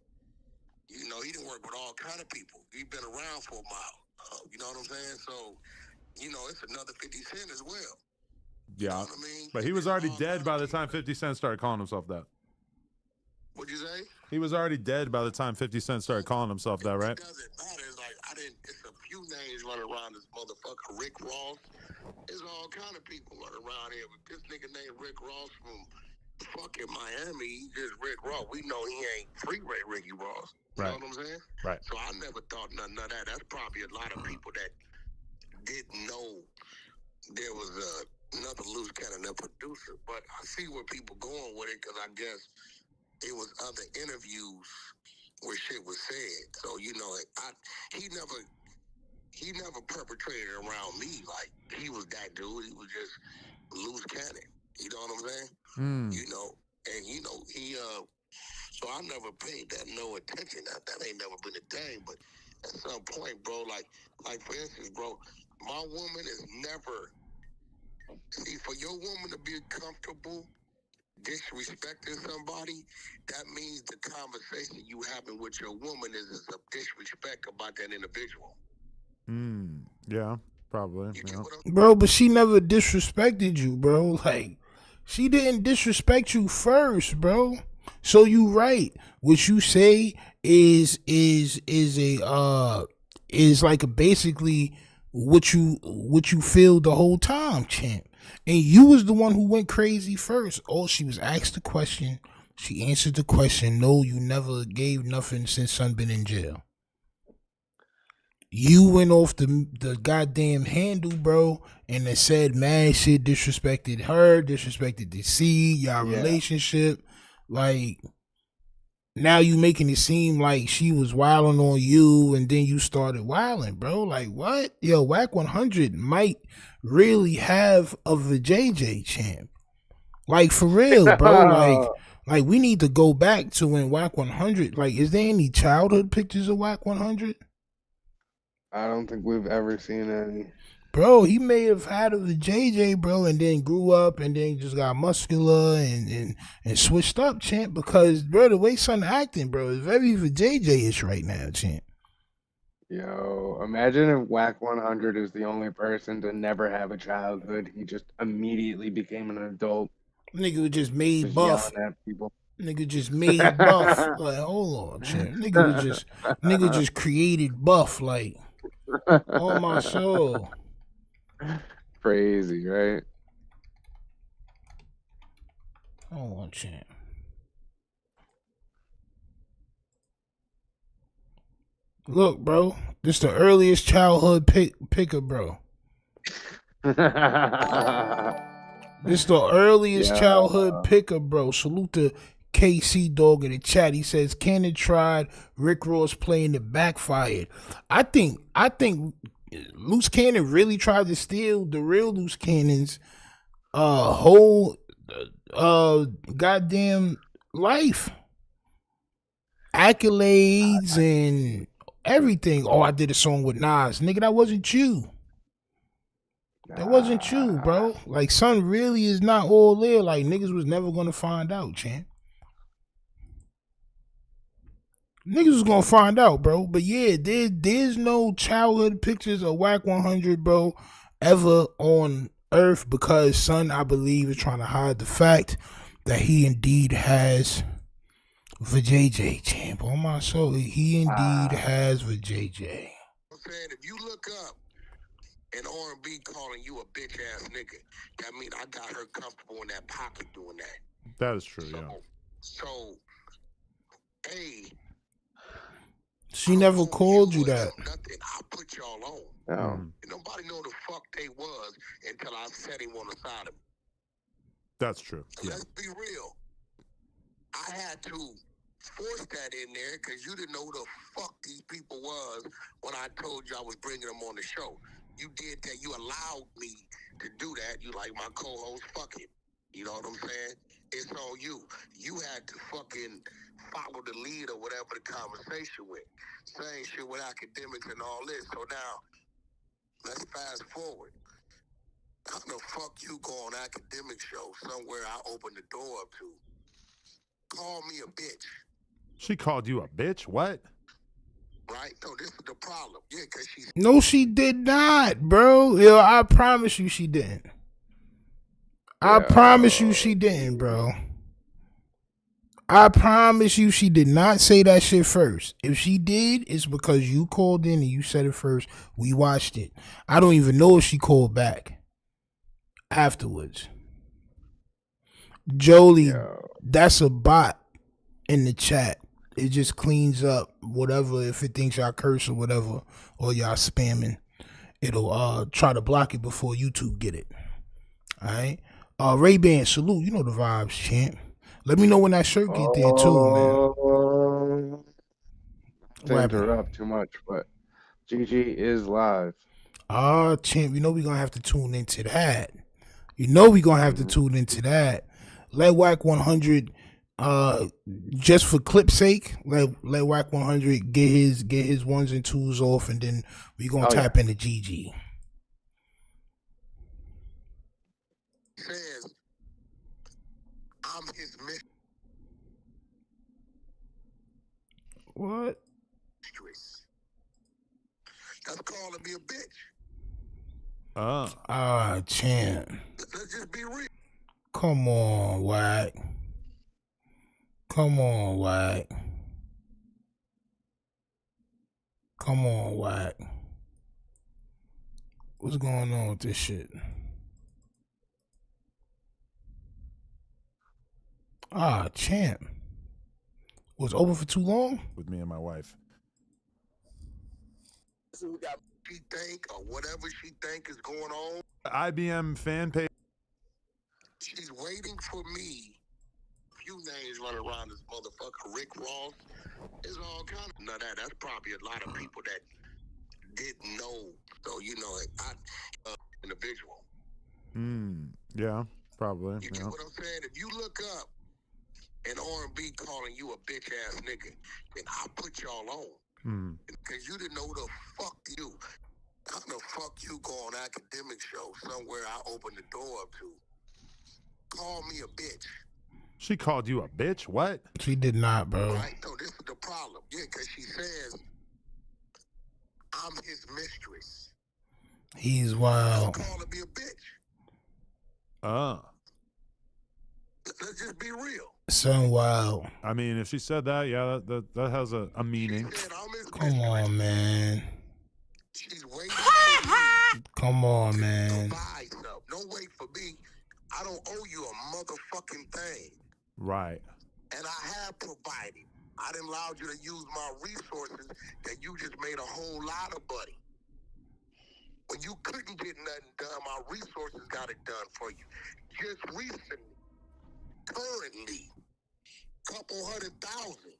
You know, he didn't work with all kind of people. He been around for a while. You know what I'm saying? So, you know, it's another 50 Cent as well. Yeah. You know what I mean? But he was already dead by the time 50 Cent started calling himself that. What'd you say? He was already dead by the time 50 Cent started calling himself that, right? It doesn't matter. It's like, it's a few names running around this motherfucker. Rick Ross. There's all kind of people running around here. But this nigga named Rick Ross from fucking Miami, he just Rick Ross. We know he ain't Freeway Ricky Ross. You know what I'm saying? Right. So I never thought nothing of that. That's probably a lot of people that didn't know there was another Luce Cannon, a producer. But I see where people going with it because I guess it was other interviews where shit was said. So, you know, he never perpetrated around me like he was that dude. He was just Luce Cannon. You know what I'm saying? You know, and you know, so I never paid that no attention. That ain't never been a thing, but at some point, bro, like for instance, bro, my woman is never, see, for your woman to be comfortable disrespecting somebody, that means the conversation you having with your woman is a disrespect about that individual. Yeah, probably. Yeah. Bro, but she never disrespected you, bro. Like, she didn't disrespect you first, bro. So you right. What you say is like a basically what you feel the whole time, champ. And you was the one who went crazy first. Oh, she was asked the question. She answered the question. No, you never gave nothing since son been in jail. You went off the goddamn handle, bro, and it said mad shit, disrespected her, disrespected the C, y'all relationship. Like, now you making it seem like she was wilding on you and then you started wilding, bro. Like what? Yo, Wack 100 might really have a JJ champ. Like for real, bro. Like we need to go back to when Wack 100. Like, is there any childhood pictures of Wack 100? I don't think we've ever seen any. Bro, he may have had a JJ, bro, and then grew up and then just got muscular and switched up, champ. Because, bro, the way son acting, bro, is very JJ-ish right now, champ. Yo, imagine if Wack 100 is the only person to never have a childhood. He just immediately became an adult. Nigga just made just buff. Yelling at people. Nigga just made buff. Like, hold on, champ. Nigga just created buff. Like, on my soul. Crazy, right? Hold on, champ. Look, bro, this the earliest childhood picker, bro. This the earliest childhood picker, bro. Salute to KC Dog in the chat. He says Cannon tried, Rick Ross playing it backfired. I think Luce Cannon really tried to steal the real Luce Cannon's whole goddamn life. Accolades and everything. Oh, I did a song with Nas. Nigga, that wasn't you. That wasn't you, bro. Like, son really is not all there. Like, niggas was never gonna find out, champ. Niggas was gonna find out, bro. But yeah, there's no childhood pictures of Wack 100, bro, ever on Earth because son, I believe, is trying to hide the fact that he indeed has JJ, champ. On my soul, he indeed has JJ. I'm saying if you look up an R&B calling you a bitch ass nigga, that mean I got her comfortable in that pocket doing that. That is true, So, hey. She never called you that. Nothing. I put y'all on. Oh. And nobody know the fuck they was until I set him on the side of me. That's true. Yeah. Let's be real. I had to force that in there because you didn't know who the fuck these people was when I told you I was bringing them on the show. You did that. You allowed me to do that. You like my co-host, fuck it. You know what I'm saying? It's on you. You had to fucking follow the lead or whatever the conversation with. Same shit with academics and all this. So now, let's fast forward. How the fuck you go on academic show somewhere I opened the door up to? Call me a bitch. She called you a bitch? What? Right? No, this is the problem. Yeah, because she's... No, she did not, bro. Yo, I promise you she didn't. I promise you she didn't, bro. I promise you she did not say that shit first. If she did, it's because you called in and you said it first. We watched it. I don't even know if she called back afterwards. Jolie, that's a bot in the chat. It just cleans up whatever, if it thinks y'all curse or whatever, or y'all spamming. It'll try to block it before YouTube get it. All right? Ray-Ban, salute. You know the vibes, champ. Let me know when that shirt get there too, man. To interrupt too much, but GG is live. Champ, you know we're gonna have to tune into that. You know we're gonna have to tune into that. Let Wack 100 just for clip's sake, let Wack 100 get his ones and twos off, and then we gonna tap into GG. Says I'm his mistress. What? That's calling me a bitch. Champ. Let's just be real. Come on, Wack. Come on, Wack. Come on, Wack. What's going on with this shit? Champ. Was over for too long? With me and my wife. She think or whatever she think is going on. IBM fan page. She's waiting for me few names running around this motherfucker. Rick Ross. It's all kind of that's probably a lot of people that didn't know. So individual. Yeah, probably. You get what I'm saying? If you look up an R&B calling you a bitch ass nigga, then I put y'all on. Because you didn't know who the fuck you. How the fuck you go on academic show somewhere I opened the door up to? Call me a bitch. She called you a bitch? What? She did not, bro. Right? No, this is the problem. Yeah, because she says, I'm his mistress. He's wild. Call her be a bitch. Let's just be real. Son wild. I mean, if she said that, yeah, that has a meaning. Come on, man. She's waiting Come on, man. Don't wait for me. I don't owe you a motherfucking thing. Right. And I have provided. I didn't allow you to use my resources that you just made a whole lot of money. When you couldn't get nothing done, my resources got it done for you. Just recently, currently, $200,000.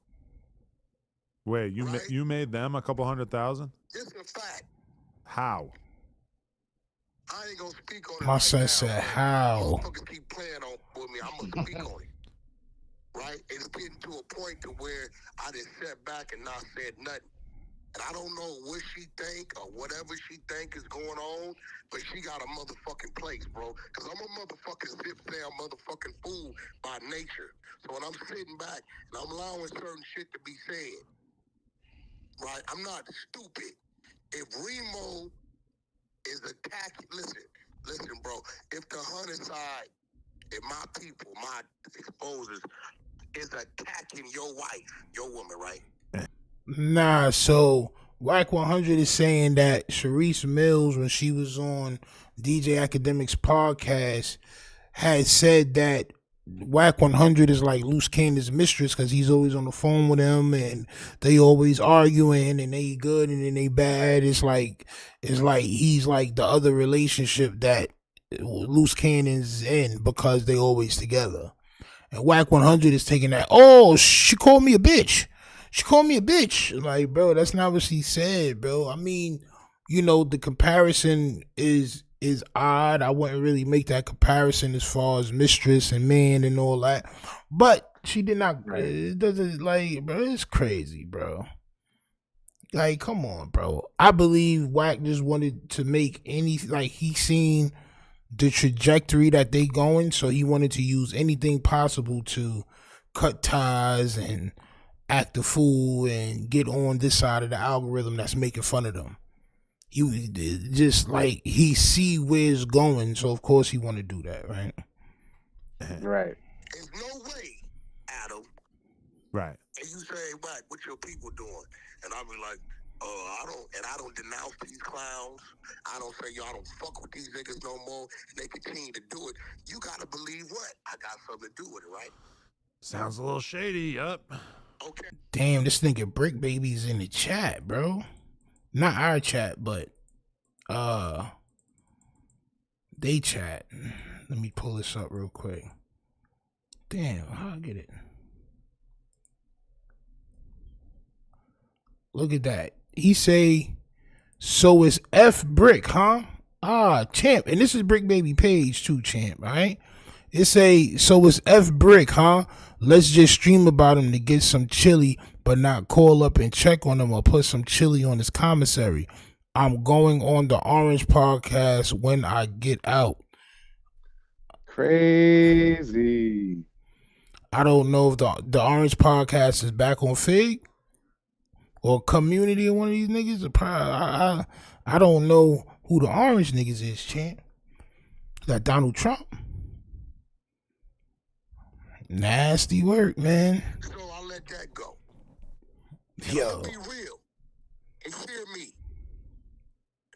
Wait, you made them a couple $100,000? This is a fact. How? I ain't gonna speak on it. My son said, how? Motherfuckers keep playing with me. I'm gonna speak on it. Right? It's getting to a point to where I just sat back and not said nothing. And I don't know what she think or whatever she think is going on, but she got a motherfucking place, bro. Because I'm a motherfucking zip-tail motherfucking fool by nature. So when I'm sitting back and I'm allowing certain shit to be said, right, I'm not stupid. If Remo is attacking, listen, bro, if the hunter side, if my people, my exposers, is attacking your wife, your woman, right? Nah, so Wack 100 is saying that Charisse Mills, when she was on DJ Academic's podcast, had said that Wack 100 is like Luce Cannon's mistress because he's always on the phone with him and they always arguing and they good and then they bad. It's like he's like the other relationship that Luce Cannon's in because they always together. And Wack 100 is taking that, oh, she called me a bitch. She called me a bitch. Like, bro, that's not what she said, bro. I mean, the comparison is odd. I wouldn't really make that comparison as far as mistress and man and all that. But she did not. It doesn't, like, bro, it's crazy, bro. Like, come on, bro. I believe Wack just wanted to make he seen the trajectory that they going, so he wanted to use anything possible to cut ties and act a fool and get on this side of the algorithm that's making fun of them. He just like he see where it's going, so of course he want to do that, right? Right. There's no way, Adam. Right. And you say, Wack, what your people doing? And I'll be like, I don't denounce these clowns. I don't say y'all don't fuck with these niggas no more, and they continue to do it. You gotta believe what? I got something to do with it, right? Sounds a little shady, yup. Okay. Damn, this nigga Brick Baby's in the chat, bro. Not our chat, but they chat. Let me pull this up real quick. Damn, how I get it? Look at that. He say, so it's F Brick, huh? Ah, champ. And this is Brick Baby page too, champ, all right? It say, so it's F Brick, huh? Let's just stream about him to get some chili, but not call up and check on him or put some chili on his commissary. I'm going on the Orange podcast when I get out. Crazy. I don't know if the Orange podcast is back on Fig or Community or one of these niggas. I don't know who the Orange niggas is, champ. Is that Donald Trump? Nasty work, man. So I'll let that go. Yo. Be real and hear me.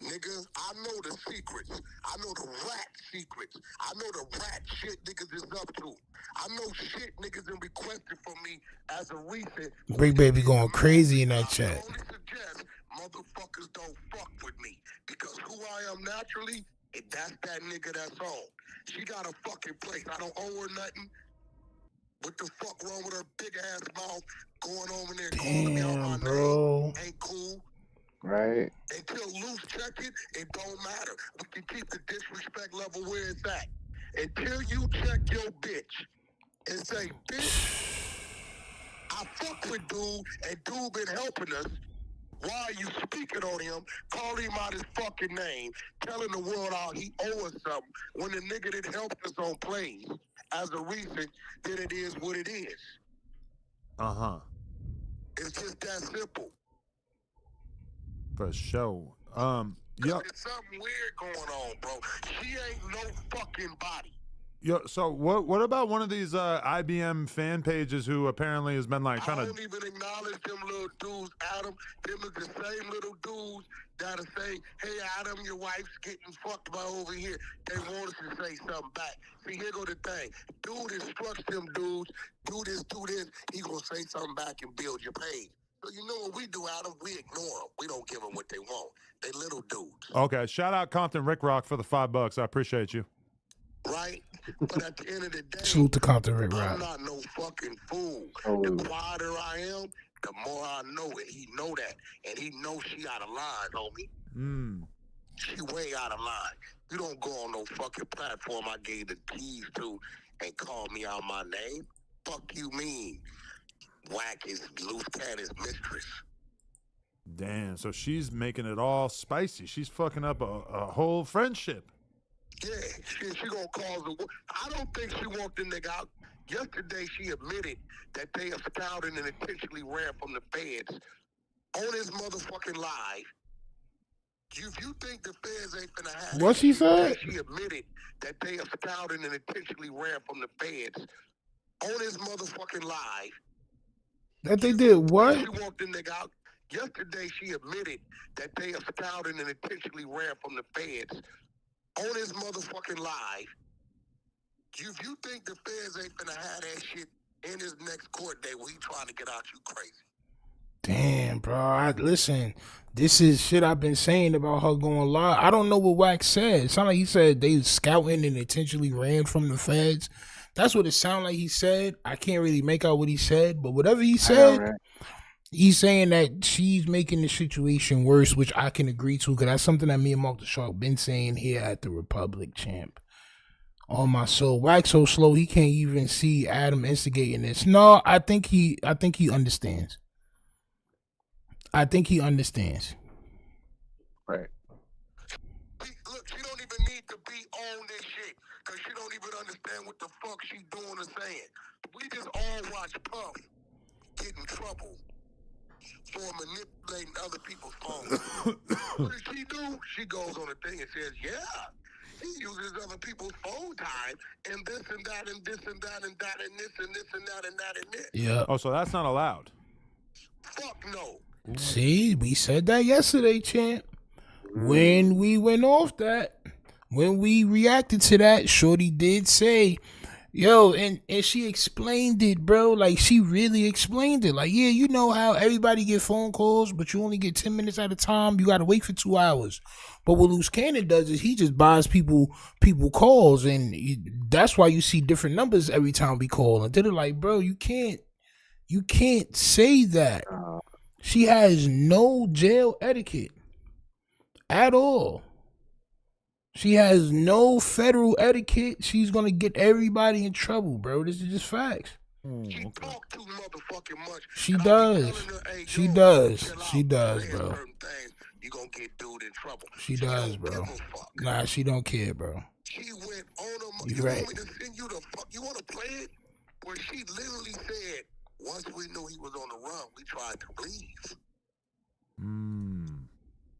Nigga, I know the secrets. I know the rat secrets. I know the rat shit niggas is up to. I know shit niggas been requested from me as a recent. Brick Baby going crazy in that chat. I only suggest motherfuckers don't fuck with me because who I am naturally, that's that nigga that's on. She got a fucking place. I don't owe her nothing. What the fuck wrong with her big ass mouth going over there calling me out my bro. name? Ain't cool. Right. Until Luce check it, it don't matter. We can keep the disrespect level where it's at. Until you check your bitch and say, bitch, I fuck with dude and dude been helping us. Why are you speaking on him, calling him out his fucking name, telling the world how he owe us something when the nigga that helped us on planes as a reason that it is what it is? Uh-huh. It's just that simple. For sure. There's something weird going on, bro. She ain't no fucking body. Yo, so what about one of these IBM fan pages who apparently has been like trying I to... don't even acknowledge them little dudes, Adam. Them is the same little dudes that'll say, hey, Adam, your wife's getting fucked by over here. They want us to say something back. See, here go the thing. Dude instructs them dudes, do this, he gonna say something back and build your page. So you know what we do, Adam? We ignore them. We don't give them what they want. They little dudes. Okay, shout out Compton Rick Rock for the $5. I appreciate you. Right? But at the end of the day, salute to Compton Rick Rock. I'm not no fucking fool. Oh. The quieter I am, the more I know it. He know that. And he knows she out of line, homie. She way out of line. You don't go on no fucking platform I gave the keys to and call me out my name. Fuck you mean? Wack is Luce Cannon's mistress. Damn, so she's making it all spicy. She's fucking up a whole friendship. Yeah, she gonna cause the... I don't think she want the nigga out. Yesterday, she admitted that they have scouted and intentionally ran from the feds on his motherfucking live. If you think the feds ain't finna have... What she said? She admitted that they have scouted and intentionally ran from the feds on his motherfucking live. That they did what? She want the nigga out. Yesterday, she admitted that they have scouted and intentionally ran from the feds on his motherfucking live. If you think the feds ain't finna have that shit in his next court day where he trying to get out, you crazy. Damn, bro. Listen, this is shit I've been saying about her going live. I don't know what Wack said. It sounded like he said they scouting and intentionally ran from the feds. That's what it sounded like he said. I can't really make out what he said, but whatever he said, he's saying that she's making the situation worse, which I can agree to, because that's something that me and Mark the Shark been saying here at the Republic, champ. On my soul. Wack so slow he can't even see Adam instigating this. No, I think he understands. I think he understands. Right. Look, she don't even need to be on this shit, because she don't even understand what the fuck she doing or saying. We just all watch Puff get in trouble for manipulating other people's phones. What does she do? She goes on a thing and says, yeah, he uses other people's phone time and this and that and this and that and that and this and this and that and that and this. Yeah. Oh, so that's not allowed. Fuck no. See, we said that yesterday, champ. When we went off that, when we reacted to that, Shorty did say, yo, and she explained it, bro. Like, she really explained it. Like, yeah, you know how everybody get phone calls, but you only get 10 minutes at a time. You got to wait for 2 hours. But what Luce Cannon does is he just buys people calls, and that's why you see different numbers every time we call. And they're like, bro, you can't say that. She has no jail etiquette at all. She has no federal etiquette. She's going to get everybody in trouble, bro. This is just facts. She talk too motherfucking much. She does. She does. She does, bro. You gonna get dude in trouble. She does, bro. Nah, she don't care, bro. She went on You right. Want me to send you the fuck? You want to play it? Where she literally said, once we knew he was on the run, we tried to leave.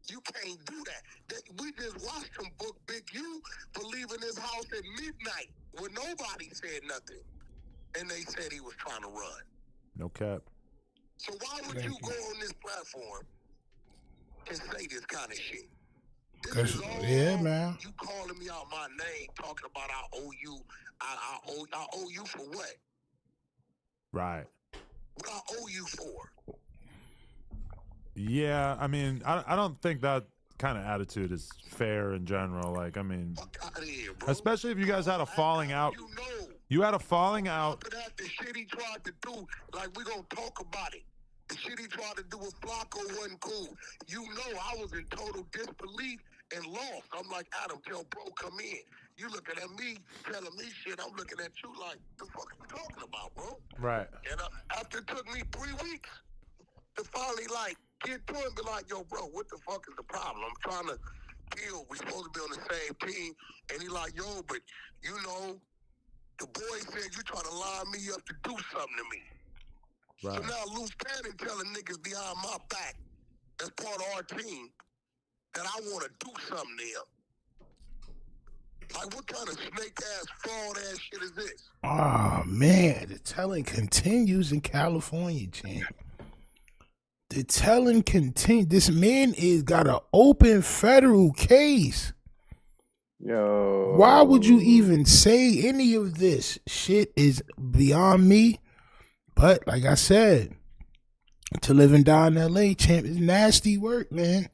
You can't do that. We just watched him book Big U for leaving his house at midnight when nobody said nothing. And they said he was trying to run. No cap. So why would you go on this platform and say this kind of shit? This is all yeah, man. you calling me out my name, talking about I owe you. I owe you for what? Right. What I owe you for? Yeah, I mean, I don't think that kind of attitude is fair in general. Like, I mean, Fuck out of here, bro. especially if you guys had a falling out. You know You had a falling out. After that, the shit he tried to do, like, we gonna talk about it. The shit he tried to do with Flacco wasn't cool. You know I was in total disbelief and lost. I'm like, Adam, tell bro, come in. You looking at me, telling me shit. I'm looking at you like, the fuck you talking about, bro? Right. And after it took me 3 weeks to finally, like, get to him, be like, yo, bro, what the fuck is the problem? I'm trying to deal. We supposed to be on the same team. And he like, yo, but, you know, the boy said you trying to line me up to do something to me. Right. So now Luce Cannon telling niggas behind my back, as part of our team, that I want to do something to him. Like, what kind of snake-ass, fraud-ass shit is this? Oh, man. The telling continues in California, champ. The telling continues. This man is got an open federal case. Yo. Why would you even say any of this? Shit is beyond me. But like I said, to live and die in LA, champ, is nasty work, man.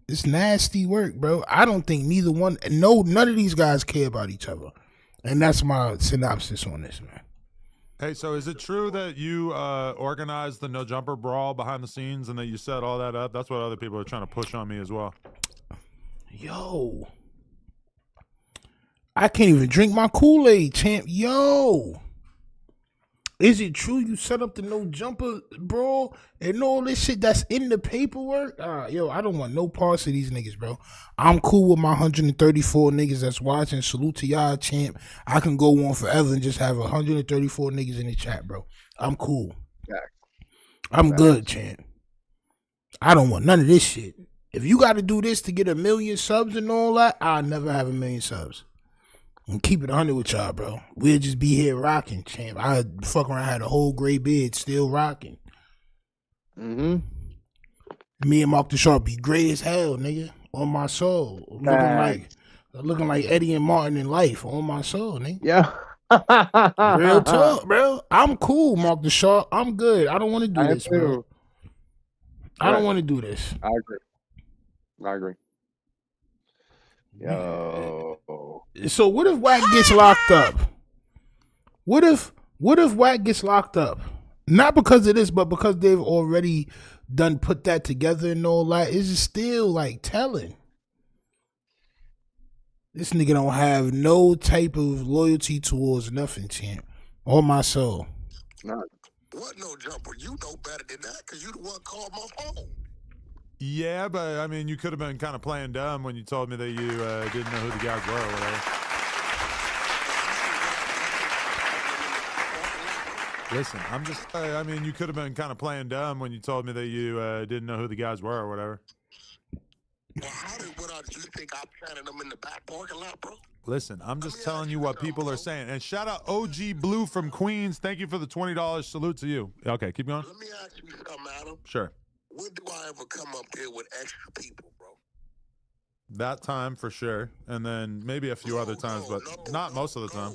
It's nasty work, bro. I don't think none of these guys care about each other. And that's my synopsis on this, man. Hey, so is it true that you organized the no jumper brawl behind the scenes and that you set all that up? That's what other people are trying to push on me as well. Yo. I can't even drink my Kool-Aid, champ. Yo. Is it true you set up the no jumper brawl and all this shit that's in the paperwork? Yo, I don't want no parts of these niggas, bro. I'm cool with my 134 niggas that's watching. Salute to y'all, champ. I can go on forever and just have 134 niggas in the chat, bro. I'm cool. I'm good, champ. I don't want none of this shit. If you got to do this to get 1 million subs and all that, I'll never have 1 million subs. And keep it 100 with y'all, bro. We'll just be here rocking, champ. I fuck around, had a whole gray beard, still rocking. Mm-hmm. Me and Mark the Sharp be gray as hell, nigga. On my soul. Looking like Eddie and Martin in life. On my soul, nigga. Yeah. Real talk, bro. I'm cool, Mark the Sharp. I'm good. I don't want to do this, bro. I don't want to do this. I agree. Yo. So what if Wack gets locked up? What if Wack gets locked up? Not because of this, but because they've already done put that together and all that. It's still like telling. This nigga don't have no type of loyalty towards nothing, champ. On my soul. None. What no jumper? You know better than that because you the one called my phone. Yeah, but I mean, you could have been kind of playing dumb when you told me that you didn't know who the guys were or whatever. Listen, I'm just, I mean, you could have been kind of playing dumb when you told me that you didn't know who the guys were or whatever. Well, you think I planted them in the back parking lot, bro? Listen, I'm just telling you what people are saying. And shout out OG Blue from Queens. Thank you for the $20. Salute to you. Okay, keep going. Let me ask you something, Adam. Sure. When do I ever come up there with extra people, bro? That time for sure. And then maybe a few other times, but not most of the time.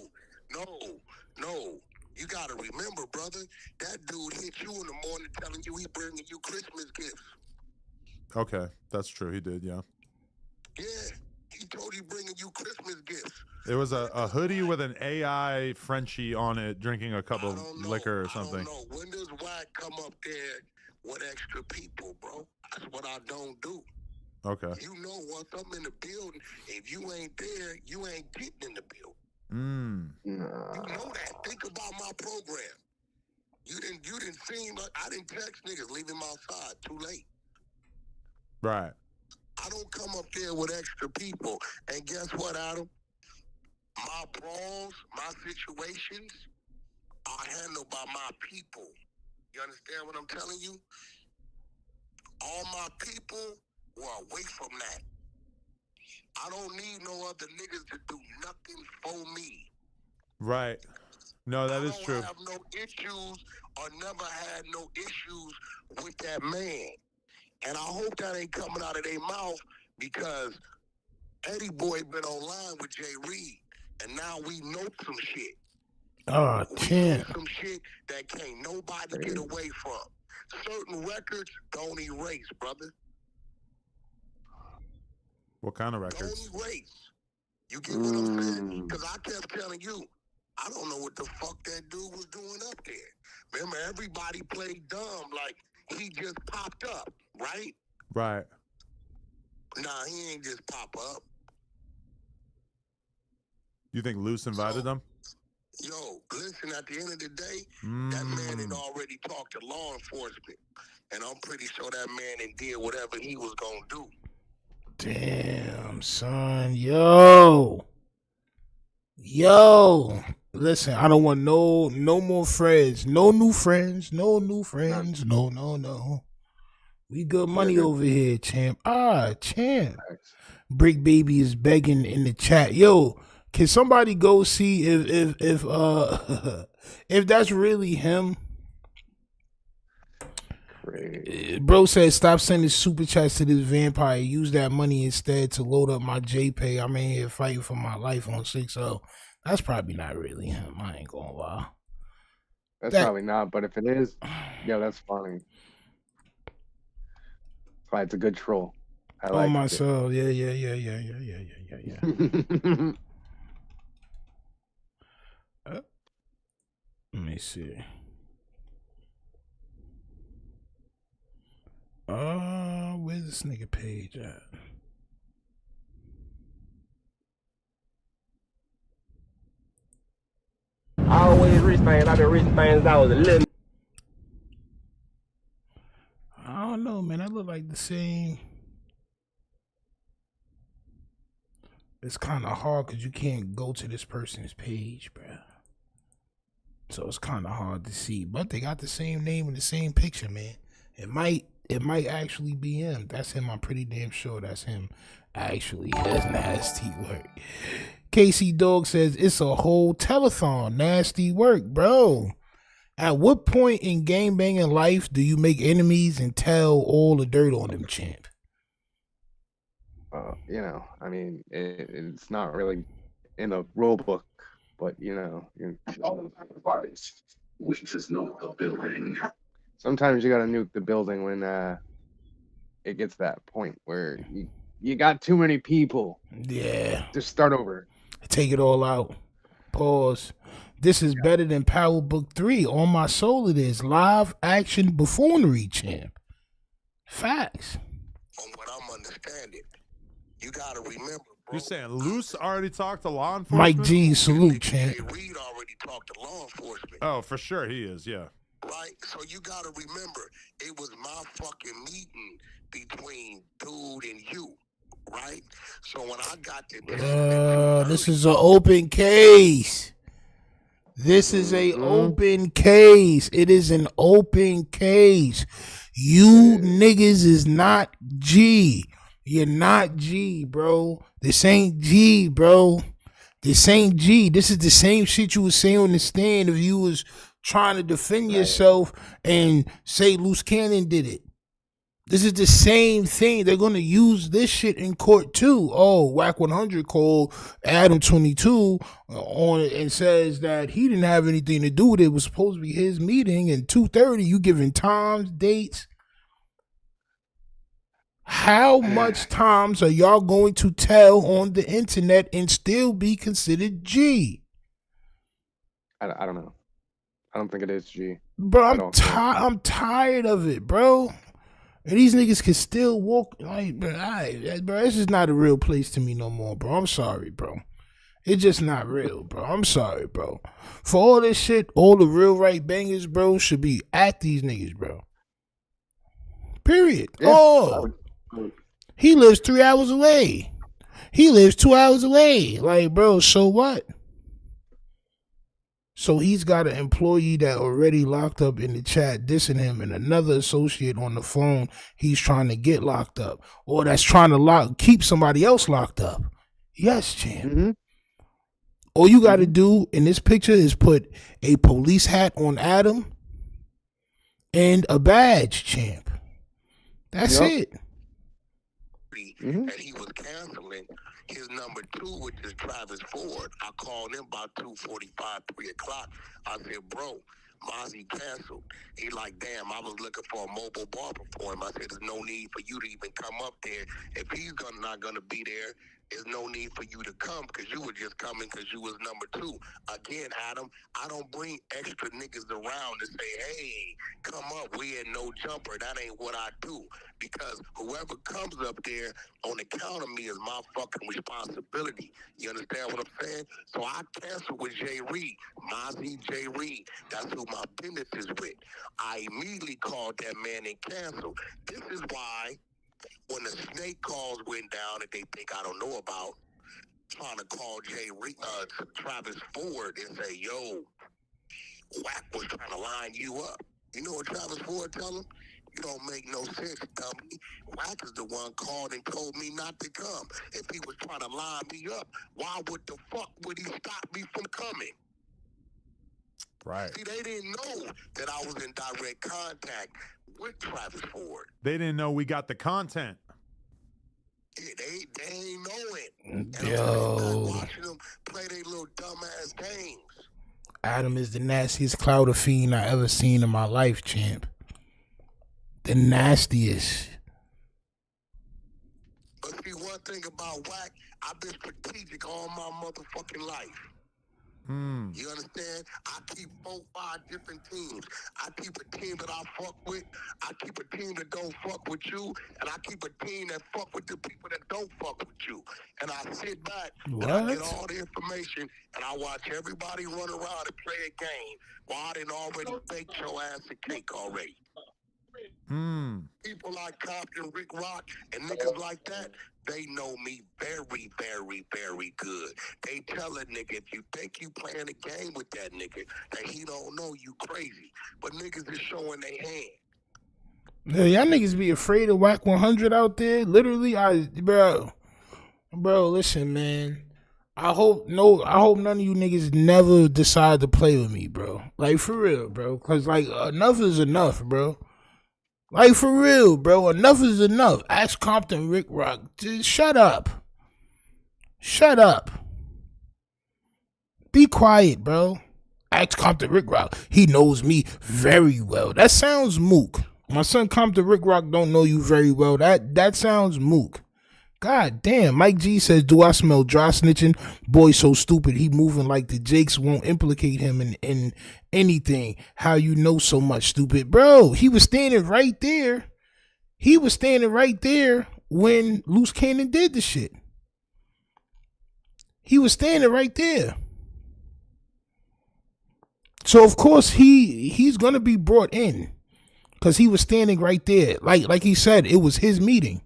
No. You got to remember, brother, that dude hit you in the morning telling you he bringing you Christmas gifts. Okay, that's true. He did, yeah. Yeah, he told you bringing you Christmas gifts. It was a hoodie with an AI Frenchie on it, drinking a cup of liquor or something. I don't know. When does Wack come up there with extra people, bro? That's what I don't do. Okay. You know, once I'm in the building, if you ain't there, you ain't getting in the building. You know that. Think about my program. You didn't seem like I didn't text niggas, leave him outside too late. Right. I don't come up there with extra people. And guess what, Adam? My brawls, my situations are handled by my people. You understand what I'm telling you? All my people were away from that. I don't need no other niggas to do nothing for me. Right. No, that is true. I don't have no issues or never had no issues with that man. And I hope that ain't coming out of their mouth because Eddie Boy been online with Jay Reed. And now we know some shit. Oh, damn. Some shit that can't nobody get away from. Certain records don't erase, brother. What kind of records? Don't erase. You get what I'm saying? Because I kept telling you, I don't know what the fuck that dude was doing up there. Remember, everybody played dumb like he just popped up, right? Right. Nah, he ain't just pop up. You think Luce invited them? Yo, listen, at the end of the day, that man had already talked to law enforcement. And I'm pretty sure that man did whatever he was going to do. Damn, son. Yo. Listen, I don't want no more friends. No new friends. No. We good money over here, champ. Champ. Brick Baby is begging in the chat. Yo, can somebody go see if if that's really him? Bro said stop sending super chats to this vampire. Use that money instead to load up my JPay. I'm in here fighting for my life on 6-0. That's probably not really him. I ain't gonna lie. That's probably not, but if it is, yeah, that's funny. That's why it's a good troll. I like myself. Yeah. Let me see. Where's this nigga page at? I always reach things. I've been reaching things I was a little. I don't know, man. I look like the same. It's kind of hard because you can't go to this person's page, bro. So it's kind of hard to see. But they got the same name and the same picture, man. It might actually be him. That's him. I'm pretty damn sure that's him. Actually, that's nasty work. Casey Dog says it's a whole telethon. Nasty work, bro. At what point in game banging life do you make enemies and tell all the dirt on them, champ? You know, I mean, it's not really in the rule book, but you know, we just nuke the building. Sometimes you gotta nuke the building when it gets that point where you got too many people. Yeah. Just start over. Take it all out. Pause. This is better than Power Book 3. On my soul it is. Live action buffoonery, champ. Facts. From what I'm understanding, you gotta remember, bro. You're saying Luce already talked to law enforcement? Mike G, salute, champ. Reed already talked to law enforcement. Oh, for sure he is, yeah. Right? So you gotta remember, it was my fucking meeting between dude and you. Right? So when I got to this is an open case. This is a open case. It is an open case. You niggas is not G. You're not G, bro. This ain't G, bro. This ain't G. This is the same shit you was saying on the stand if you was trying to defend yourself and say Luce Cannon did it. This is the same thing. They're going to use this shit in court too. Oh, Wack 100 called Adam 22 on it and says that he didn't have anything to do with it. It was supposed to be his meeting, and 2:30 you giving times, dates. How much times are y'all going to tell on the internet and still be considered G? I don't know. I don't think it is G. Bro, I'm tired of it, bro. And these niggas can still walk like, bro, this is not a real place to me no more, bro. I'm sorry, bro. It's just not real, bro. I'm sorry, bro. For all this shit, all the real right bangers, bro, should be at these niggas, bro. Period. Yeah. Oh, he lives 3 hours away. He lives 2 hours away. Like, bro, so what? So he's got an employee that already locked up in the chat dissing him, and another associate on the phone he's trying to get locked up, or that's trying to keep somebody else locked up. Yes, champ. Mm-hmm. All you got to do in this picture is put a police hat on Adam and a badge, champ. That's it. And he was canceling his number 2, which is Travis Ford. I called him about 2:45, 3 o'clock. I said, bro, Mozzie canceled. He like, damn, I was looking for a mobile barber for him. I said, there's no need for you to even come up there. If he's not going to be there, there's no need for you to come because you were just coming because you was number 2. Again, Adam, I don't bring extra niggas around to say, hey, come up, we ain't no jumper. That ain't what I do. Because whoever comes up there on account of me is my fucking responsibility. You understand what I'm saying? So I canceled with Jay Reed, Mozzie Jay Reed. That's who my business is with. I immediately called that man and canceled. This is why when the snake calls went down that they think I don't know about, trying to call Travis Ford and say, yo, Wack was trying to line you up. You know what Travis Ford tell him? You don't make no sense, dummy. Wack is the one called and told me not to come. If he was trying to line me up, why would the fuck would he stop me from coming? Right. See, they didn't know that I was in direct contact with Travis Ford. They didn't know we got the content. Yeah, they ain't know it. And Yo. I'm watching them play their little dumbass games. Adam is the nastiest clouder fiend I ever seen in my life, champ. The nastiest. But see, one thing about Wack, I've been strategic all my motherfucking life. You understand? I keep 4, 5 different teams. I keep a team that I fuck with. I keep a team that don't fuck with you. And I keep a team that fuck with the people that don't fuck with you. And I sit back and I get all the information and I watch everybody run around and play a game while I done already baked your ass a cake already. People like Compton, Rick Rock, and niggas like that, they know me very, very, very good. They tell a nigga, if you think you playing a game with that nigga, that he don't know you crazy. But niggas is showing their hand. Yeah, y'all niggas be afraid of Wack 100 out there? Literally, bro, listen, man. I hope none of you niggas never decide to play with me, bro. Like, for real, bro. Cause, like, enough is enough, bro. Like, for real, bro. Enough is enough. Ask Compton, Rick Rock. Just shut up. Shut up. Be quiet, bro. Ask Compton, Rick Rock. He knows me very well. That sounds mook. My son Compton, Rick Rock don't know you very well. That sounds mook. God damn. Mike G says, do I smell dry snitching? Boy, so stupid. He moving like the Jakes won't implicate him in anything. How you know so much, stupid? Bro, he was standing right there. He was standing right there when Luce Cannon did the shit. He was standing right there. So, of course, he's going to be brought in because he was standing right there. Like he said, it was his meeting.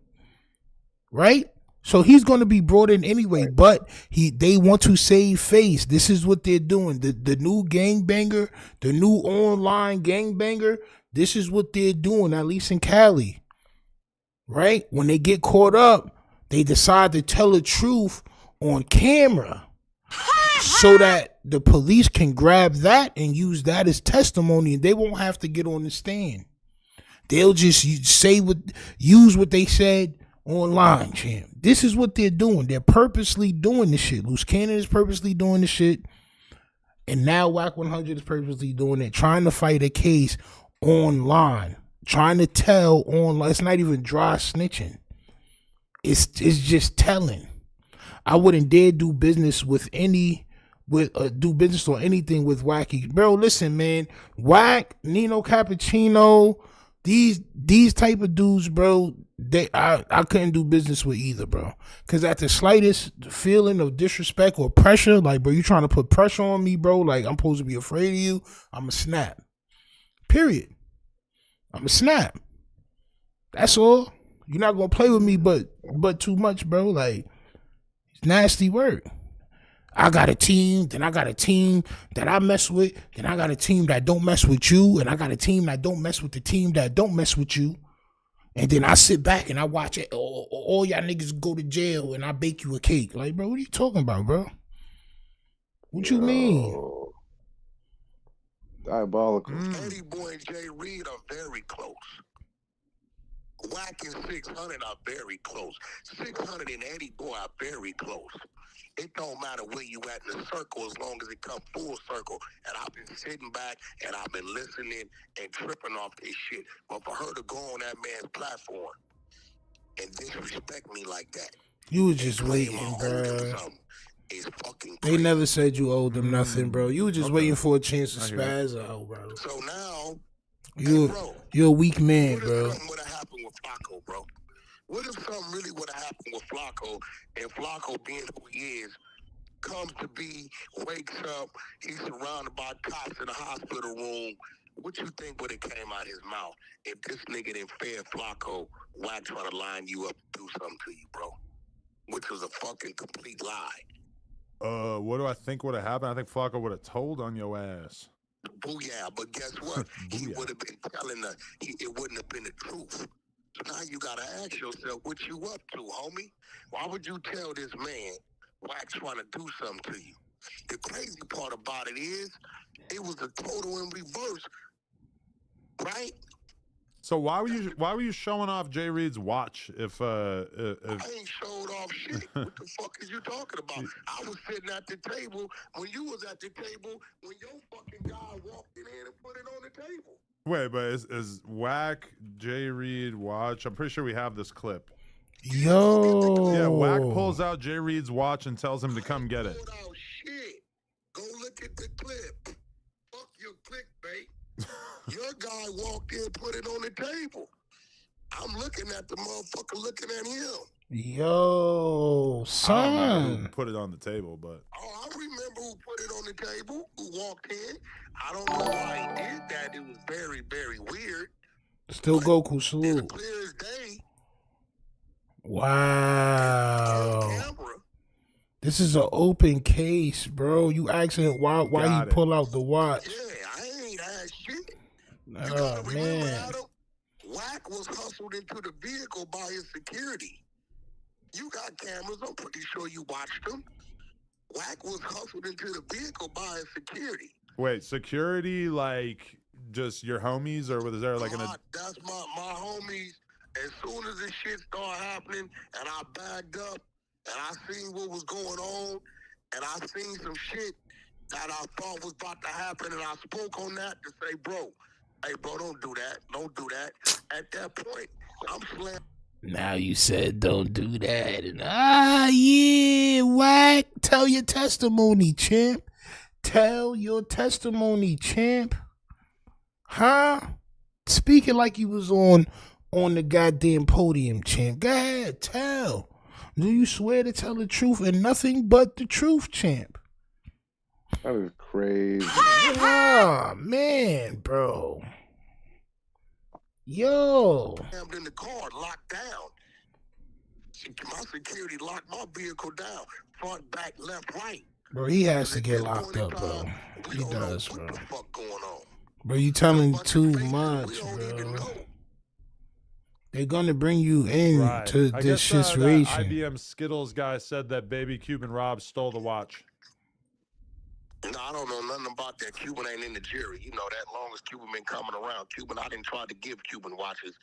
Right? So he's going to be brought in anyway, but they want to save face. This is what they're doing. The new gangbanger, the new online gangbanger, this is what they're doing, at least in Cali. Right? When they get caught up, they decide to tell the truth on camera so that the police can grab that and use that as testimony and they won't have to get on the stand. They'll just use what they said online, champ. This is what they're doing. They're purposely doing this shit. Luce Cannon is purposely doing this shit. And now Wack 100 is purposely doing it. Trying to fight a case online. Trying to tell online. It's not even dry snitching. It's just telling. I wouldn't dare do business with do business or anything with Wacky. Bro, listen, man. Wack, Nino Cappuccino, these type of dudes, bro, I couldn't do business with either, bro. Because at the slightest feeling of disrespect or pressure, like, bro, you trying to put pressure on me, bro, like, I'm supposed to be afraid of you, I'm a snap. Period. I'm a snap. That's all. You're not going to play with me, but too much, bro. Like, it's nasty work. I got a team, then I got a team that I mess with, then I got a team that don't mess with you, and I got a team that don't mess with the team that don't mess with you. And then I sit back and I watch it. All y'all niggas go to jail and I bake you a cake. Like, bro, what are you talking about, bro? What you mean? Diabolical. Eddie Boy and Jay Reed are very close. Wack and 600 are very close. 600 and Eddie Boy are very close. It don't matter where you at in the circle as long as it come full circle. And I've been sitting back and I've been listening and tripping off this shit. But for her to go on that man's platform and disrespect me like that. You was just waiting, bro. They never said you owed them nothing, bro. You were just waiting for a chance to spaz out, bro. So now, you're a weak man, bro. What happened with Flacco, bro? What if something really would have happened with Flacco, and Flacco being who he is, comes to be, wakes up, he's surrounded by cops in a hospital room. What you think would have came out his mouth if this nigga didn't fed Flacco, Wack trying to line you up to do something to you, bro? Which was a fucking complete lie. What do I think would have happened? I think Flacco would have told on your ass. Booyah, but guess what? He would have been telling us, it wouldn't have been the truth. So now you gotta ask yourself, what you up to, homie? Why would you tell this man Wack's trying to do something to you? The crazy part about it is, it was a total in reverse, right? So why were you showing off Jay Reed's watch? If I ain't showed off shit. What the fuck is you talking about? I was sitting at the table when you was at the table when your fucking guy walked in here and put it on the table. Wait, but is Wack Jay Reed watch? I'm pretty sure we have this clip. Yo. Yeah, Wack pulls out Jay Reed's watch and tells him to come get it. Shit. Go look at the clip. Fuck your clickbait. Your guy walked in, put it on the table. I'm looking at the motherfucker, looking at him. Yo, son. I don't know who put it on the table, but. Oh, I remember who put it on the table, who walked in. I don't know why he did that. It was very, very weird. Still Goku salute. Clear as day. Wow. This is an open case, bro. You asking why he pull out the watch? Yeah, I ain't asked shit. Oh, man. Adam, Wack was hustled into the vehicle by his security. You got cameras. I'm pretty sure you watched them. Wack was hustled into the vehicle by his security. Wait, security like just your homies, or was there like That's my homies. As soon as this shit started happening, and I bagged up, and I seen what was going on, and I seen some shit that I thought was about to happen, and I spoke on that to say, bro, hey, bro, don't do that. Don't do that. At that point, I'm slammed. Now you said don't do that. And yeah, Wack. Tell your testimony, champ. Tell your testimony, champ. Huh? Speaking like you was on the goddamn podium, champ. Go ahead, tell. Do you swear to tell the truth and nothing but the truth, champ? That is crazy. Oh, man, bro. Yo. I'm in the car, locked down. My security locked my vehicle down. Front, back, left, right. Bro, he has to get locked up, bro. He does, bro. Bro, you telling too much, bro. They're gonna bring you in to this situation. IBM Skittles guy said that baby Cuban Rob stole the watch. No, I don't know nothing about that. Cuban ain't in the jury. You know that. Long as Cuban been coming around, Cuban, I didn't try to give Cuban watches,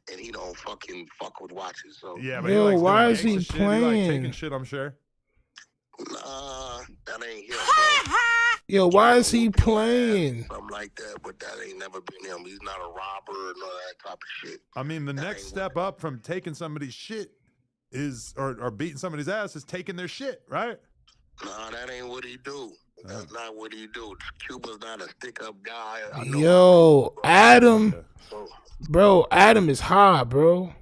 and he don't fucking fuck with watches. So yeah, but yo, why is he shit. playing? He like taking shit, I'm sure. Nah, that ain't him. Yo, why is he playing? Something like that, but that ain't never been him. He's not a robber or none of that type of shit. I mean, the next step up from taking somebody's shit is, or beating somebody's ass is taking their shit, right? Nah, that ain't what he do. That's not what he do. Cuba's not a stick-up guy. Yo, Adam. Bro, Adam is high, bro.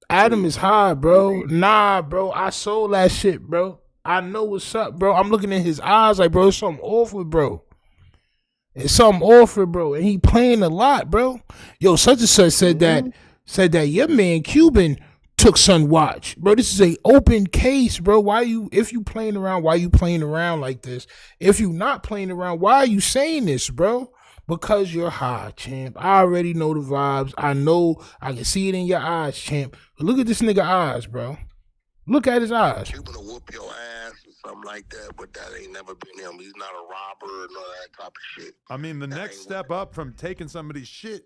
Adam is high, bro. Nah, bro. I sold that shit, bro. I know what's up, bro. I'm looking in his eyes like, bro, it's something awful, bro. It's something awful, bro. And he playing a lot, bro. Yo, such and such said that your man Cuban took son watch. Bro, this is a open case, bro. If you playing around, why you playing around like this? If you not playing around, why are you saying this, bro? Because you're high, champ. I already know the vibes. I know. I can see it in your eyes, champ. But look at this nigga eyes, bro. Look at his eyes. Cuban will whoop your ass or something like that, but that ain't never been him. He's not a robber or none of that type of shit. I mean, the next step up from taking somebody's shit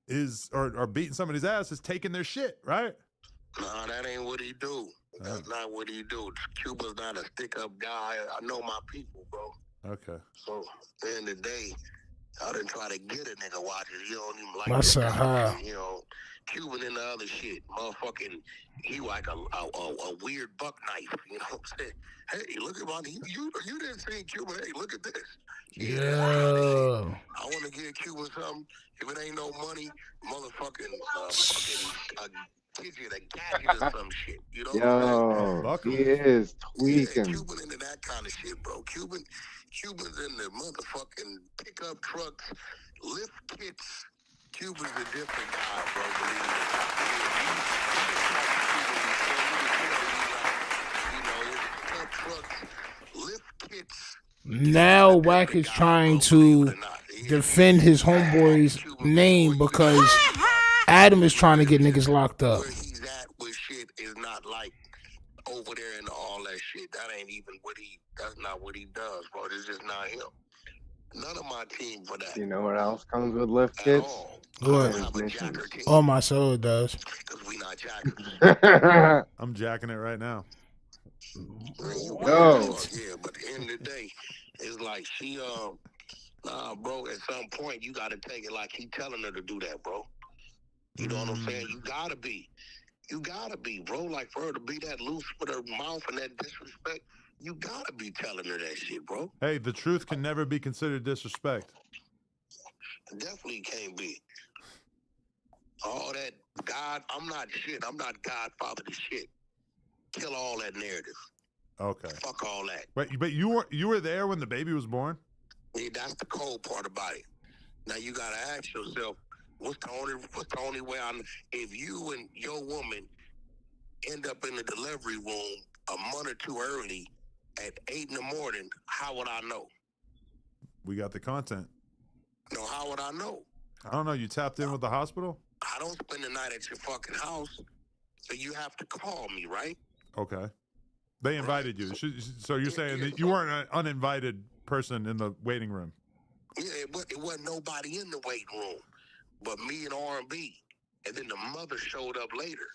is, or beating somebody's ass is taking their shit, right? Nah, that ain't what he do. That's not what he do. Cuba's not a stick-up guy. I know my people, bro. Okay. So, at the end of the day, I didn't try to get a nigga watches. You don't even like What's that high? You know, Cuban in the other shit. Motherfucking, he like a weird buck knife. You know what I'm saying? Hey, look at my, you didn't see Cuban. Hey, look at this. Yeah. I want to give Cuban something. If it ain't no money, motherfucking, gadget, a gadget or some shit. You know what I'm saying? He is tweaking. Yeah, Cuban into that kind of shit, bro. Cubans in the motherfucking pickup trucks, lift kits. Cuban's a different guy, bro. Believe it. You know, pickup trucks, lift kits. Now Wack is trying to defend his homeboy's name because Adam is trying to get niggas locked up. Where he's at with shit is not like over there and all that shit. That ain't even that's not what he does, bro. It's just not him. None of my team for that. You know what else comes with lift kits? What? Oh, my soul it does. Because we not jacking. I'm jacking it right now. No. Yeah, but at the end of the day, it's like she, nah, bro, at some point, you got to take it like he telling her to do that, bro. You know what I'm saying? You got to be. You got to be, bro. Like, for her to be that loose with her mouth and that disrespect, you got to be telling her that shit, bro. Hey, the truth can never be considered disrespect. Definitely can't be. All that God, I'm not shit. I'm not Godfather to shit. Kill all that narrative. Okay. Fuck all that. Wait, but you were there when the baby was born? Yeah, that's the cold part about it. Now you gotta ask yourself, what's the only way if you and your woman end up in the delivery room a month or two early at 8 in the morning, how would I know? We got the content. No, how would I know? I don't know. You tapped in with the hospital? I don't spend the night at your fucking house, so you have to call me, right? Okay. They invited you. So you're saying that you weren't an uninvited person in the waiting room? Yeah, it wasn't nobody in the waiting room but me and R&B. And then the mother showed up later.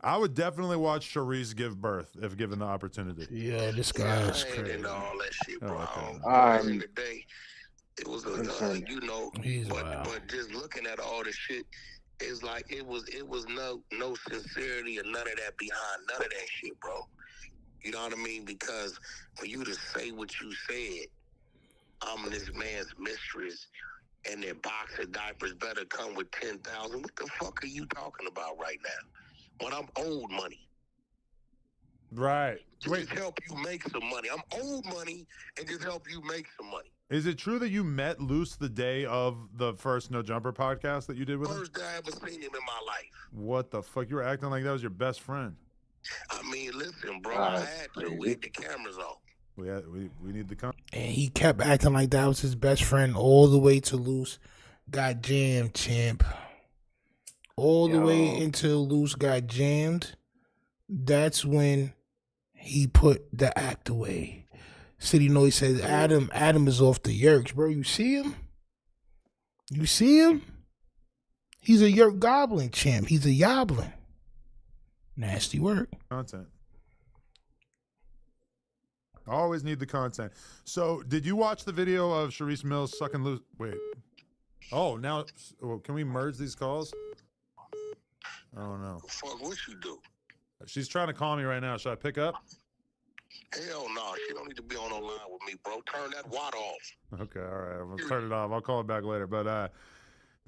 I would definitely watch Charisse give birth if given the opportunity. Yeah, this guy is I ain't crazy. into all that shit, bro. Okay. At the end of the day, it was you know, but just looking at all this shit, it's like it was no sincerity or none of that behind none of that shit, bro. You know what I mean? Because for you to say what you said, I'm this man's mistress, and their box of diapers better come with 10,000. What the fuck are you talking about right now? When I'm owed money. Right. Just help you make some money. I'm owed money and just help you make some money. Is it true that you met Luce the day of the first No Jumper podcast that you did with him? First day I ever seen him in my life. What the fuck? You were acting like that was your best friend. I mean, listen, bro, I had to. We had the cameras off. We need the content. And he kept acting like that was his best friend all the way to Luce got jammed, champ. All the way until Luce got jammed. That's when he put the act away. City Noise says, Adam is off the yerks. Bro, you see him? You see him? He's a yerk goblin, champ. He's a yoblin. Nasty work. Content. I always need the content. So, did you watch the video of Charisse Mills sucking Luce? Wait. Oh, now, can we merge these calls? I don't know. Fuck, what you do? She's trying to call me right now. Should I pick up? Hell no, she don't need to be on the line with me, bro. Turn that water off. Okay, all right. I'm going to turn it off. I'll call it back later. But,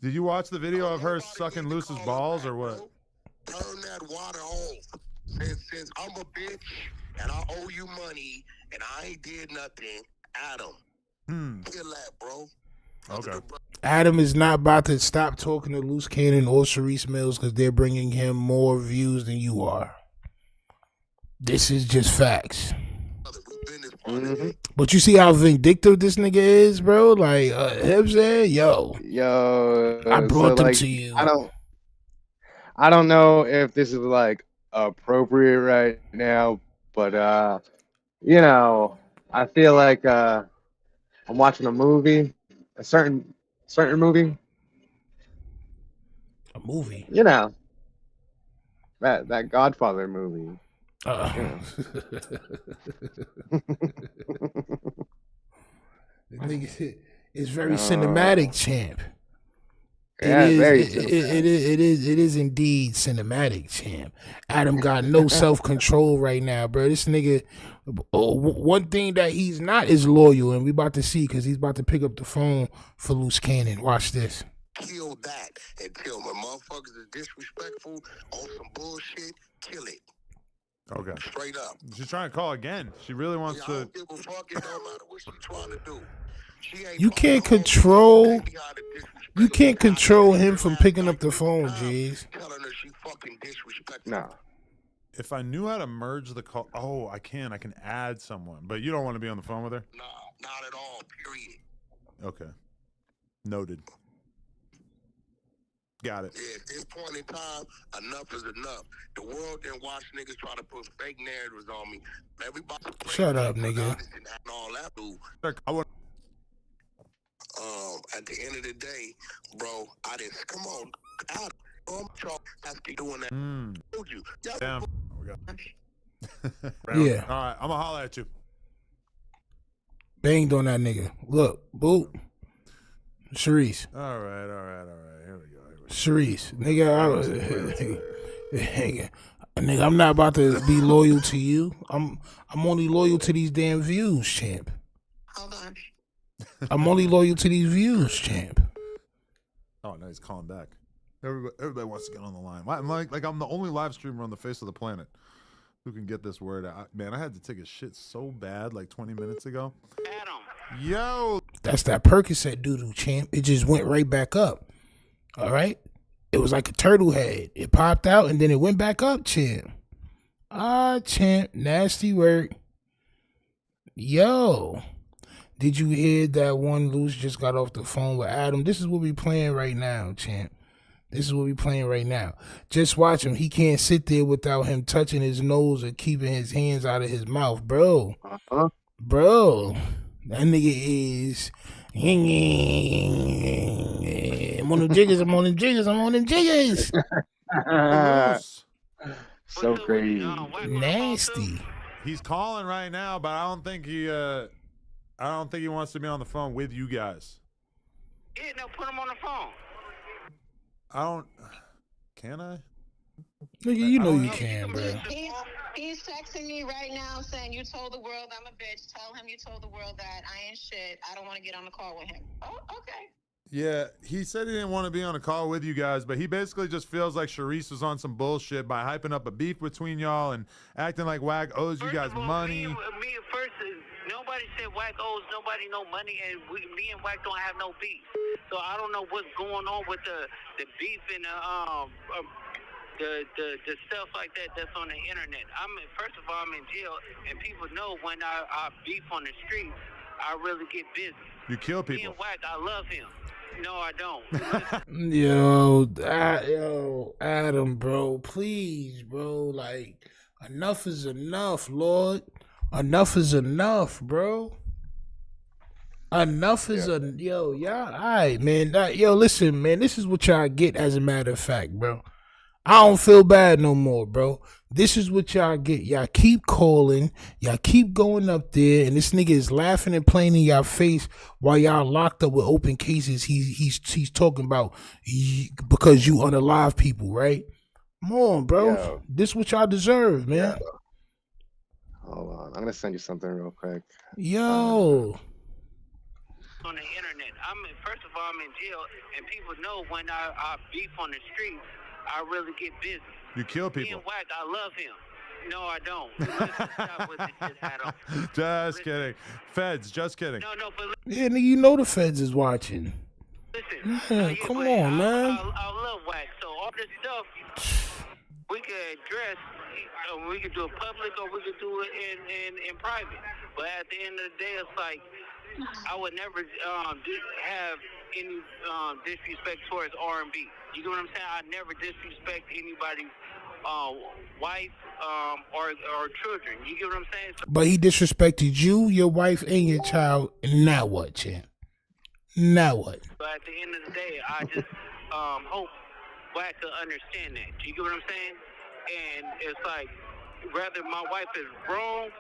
did you watch the video of her sucking Luce's balls or what? Turn that water off. Since I'm a bitch and I owe you money and I ain't did nothing, Adam, kill that, bro. Okay. Adam is not about to stop talking to Luce Cannon or Charisse Mills because they're bringing him more views than you are. This is just facts. But you see how vindictive this nigga is, bro? Like, him saying, yo, I brought them to you. I don't know if this is like appropriate right now, but you know, I feel like I'm watching a movie, a certain movie. A movie? You know, that Godfather movie. Yeah. It's very cinematic, champ. Yeah, very cinematic. It is indeed cinematic, champ. Adam got no self-control right now, bro. This nigga, one thing that he's not is loyal, and we about to see because he's about to pick up the phone for Luce Cannon. Watch this. Kill that until when motherfuckers is disrespectful on some bullshit, kill it. Okay. Straight up. She's trying to call again. She really wants I to. don't give a fuck. It don't matter what she's trying to do. She ain't You can't control. You can't control him from picking up the phone, Jeez. telling her she fucking disrespectful. No. If I knew how to merge the call, oh, I can add someone, but you don't want to be on the phone with her? No, not at all, period. Okay. Noted. Got it. Yeah, at this point in time, enough is enough. The world didn't watch niggas try to put fake narratives on me. Everybody Shut up, nigga. and all that, dude. At the end of the day, bro, I didn't come on. That's keep doing that. Told you. Damn. Yeah. All right, I'm gonna holler at you. Banged on that nigga. Look, boop. Charisse. All right. Here we go. Charisse, nigga, nigga, I'm not about to be loyal to you. I'm only loyal to these damn views, champ. Hold on. I'm only loyal to these views, champ. Oh, no, he's calling back. Everybody wants to get on the line. I'm like I'm the only live streamer on the face of the planet who can get this word out. Man, I had to take a shit so bad like 20 minutes ago. Adam. Yo. That's that Percocet doo-doo, champ. It just went right back up. All right? It was like a turtle head. It popped out and then it went back up, champ. Champ. Nasty work. Yo. Did you hear that one Luce just got off the phone with Adam? This is what we playing right now, champ. This is what we playing right now. Just watch him. He can't sit there without him touching his nose or keeping his hands out of his mouth, bro. Bro. That nigga is... I'm on them jiggers. So crazy. Nasty. He's calling right now, but I don't think he wants to be on the phone with you guys. Yeah, no, put him on the phone. Can I? Nigga, you know you can, bro. He's texting me right now saying, you told the world I'm a bitch. Tell him you told the world that I ain't shit. I don't want to get on the call with him. Oh, okay. Yeah, he said he didn't want to be on a call with you guys, but he basically just feels like Charisse was on some bullshit by hyping up a beef between y'all and acting like Wack owes you guys money. Nobody said Wack owes nobody no money, and me and Wack don't have no beef. So I don't know what's going on with the beef and the stuff like that that's on the internet. First of all, I'm in jail, and people know when I beef on the street, I really get busy. You kill people. Me and Wack, I love him. No, I don't. Yo, Adam, bro, please, bro. Like, enough is enough, Lord. Enough is enough, bro. Enough is yo, y'all. All right, man. Listen, man. This is what y'all get. As a matter of fact, bro. I don't feel bad no more, bro. This is what y'all get. Y'all keep calling. Y'all keep going up there, and this nigga is laughing and playing in y'all face while y'all locked up with open cases. He's talking about because you unalive people, right? Come on, bro. Yo. This is what y'all deserve, man. Hold on. I'm gonna send you something real quick. Yo. On the internet, first of all, I'm in jail, and people know when I beef on the street, I really get busy. You kill people. Me and Wack, I love him. No, I don't. Stop with this shit, Adam. Just kidding. Feds, just kidding. No, but Yeah, nigga, you know the feds is watching. listen. Man, come on, man. I love Wack. So all this stuff, we could address. We could do it public, or we could do it in private. But at the end of the day, it's like I would never have any disrespect towards R&B. You get what I'm saying? I never disrespect anybody's wife or children. You get what I'm saying? So, But he disrespected you, your wife, and your child. Now what, champ? Now what? but at the end of the day, I just hope Wack could understand that. You get what I'm saying? And it's like, whether my wife is wrong,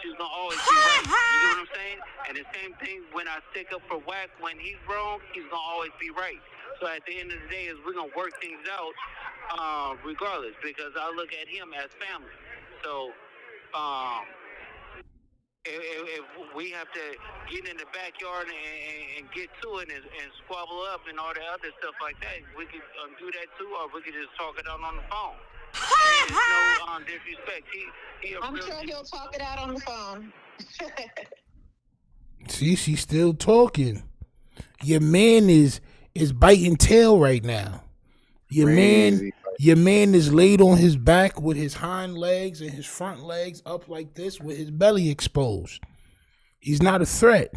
she's gonna always be right. You get what I'm saying? And the same thing when I stick up for Wack when he's wrong, he's gonna always be right. So at the end of the day, is we're gonna work things out, regardless, because I look at him as family. So, if we have to get in the backyard and get to it and squabble up and all the other stuff like that, we could do that too, or we could just talk it out on the phone. There's no disrespect. I'm sure he'll talk it out on the phone. See, she's still talking. Your man is biting tail right now. Your man is laid on his back with his hind legs and his front legs up like this with his belly exposed. He's not a threat.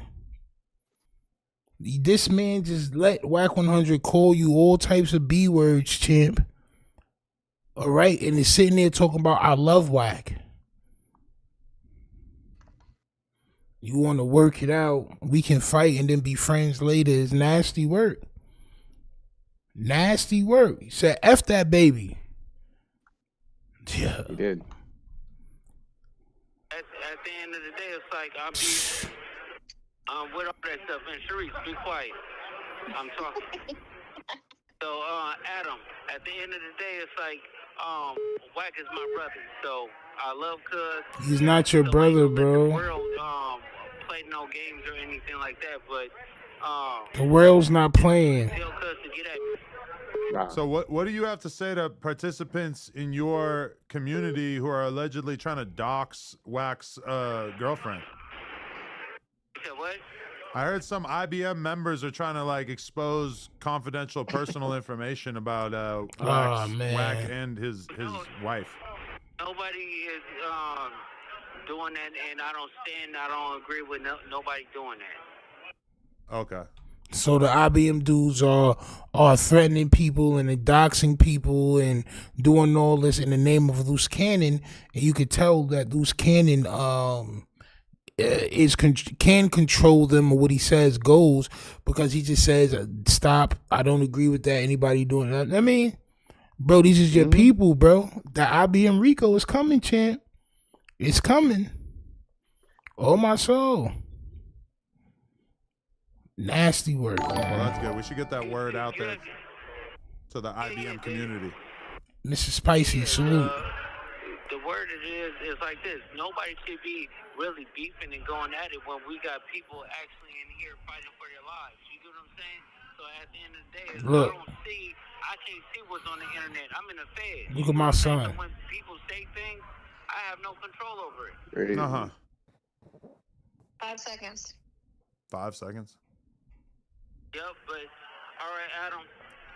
This man just let Wack 100 call you all types of B words, champ. All right, and is sitting there talking about I love Wack. You want to work it out? We can fight and then be friends later. It's nasty work. Nasty work. He said, F that baby. Yeah. He did. At the end of the day, it's like I'm with all that stuff. And Charisse, be quiet. I'm talking. So, Adam, at the end of the day, it's like Wack is my brother. So I love Cuz. He's not your brother, bro. The world play no games or anything like that, but the world's not playing. Tell Cuz to get at me. So what do you have to say to participants in your community who are allegedly trying to dox Wack's girlfriend? What? I heard some IBM members are trying to like expose confidential personal information about Wack and his wife. Nobody is doing that, and I don't agree with nobody doing that. Okay. So the IBM dudes are threatening people and doxing people and doing all this in the name of Luce Cannon, and you could tell that Luce Cannon can control them, or what he says goes, because he just says stop. I don't agree with that. Anybody doing that? I mean, bro, these is your people, bro. The IBM Rico is coming, champ. It's coming. Oh my soul. Nasty word. Well, that's good. We should get that word out there to the IBM community. Mrs. Spicy, salute. The word is like this. Nobody should be really beefing and going at it when we got people actually in here fighting for their lives. You get what I'm saying? So at the end of the day, look, I can't see what's on the internet. I'm in the Fed. Look at my son. So when people say things, I have no control over it. 5 seconds. 5 seconds? Yep, but all right, Adam.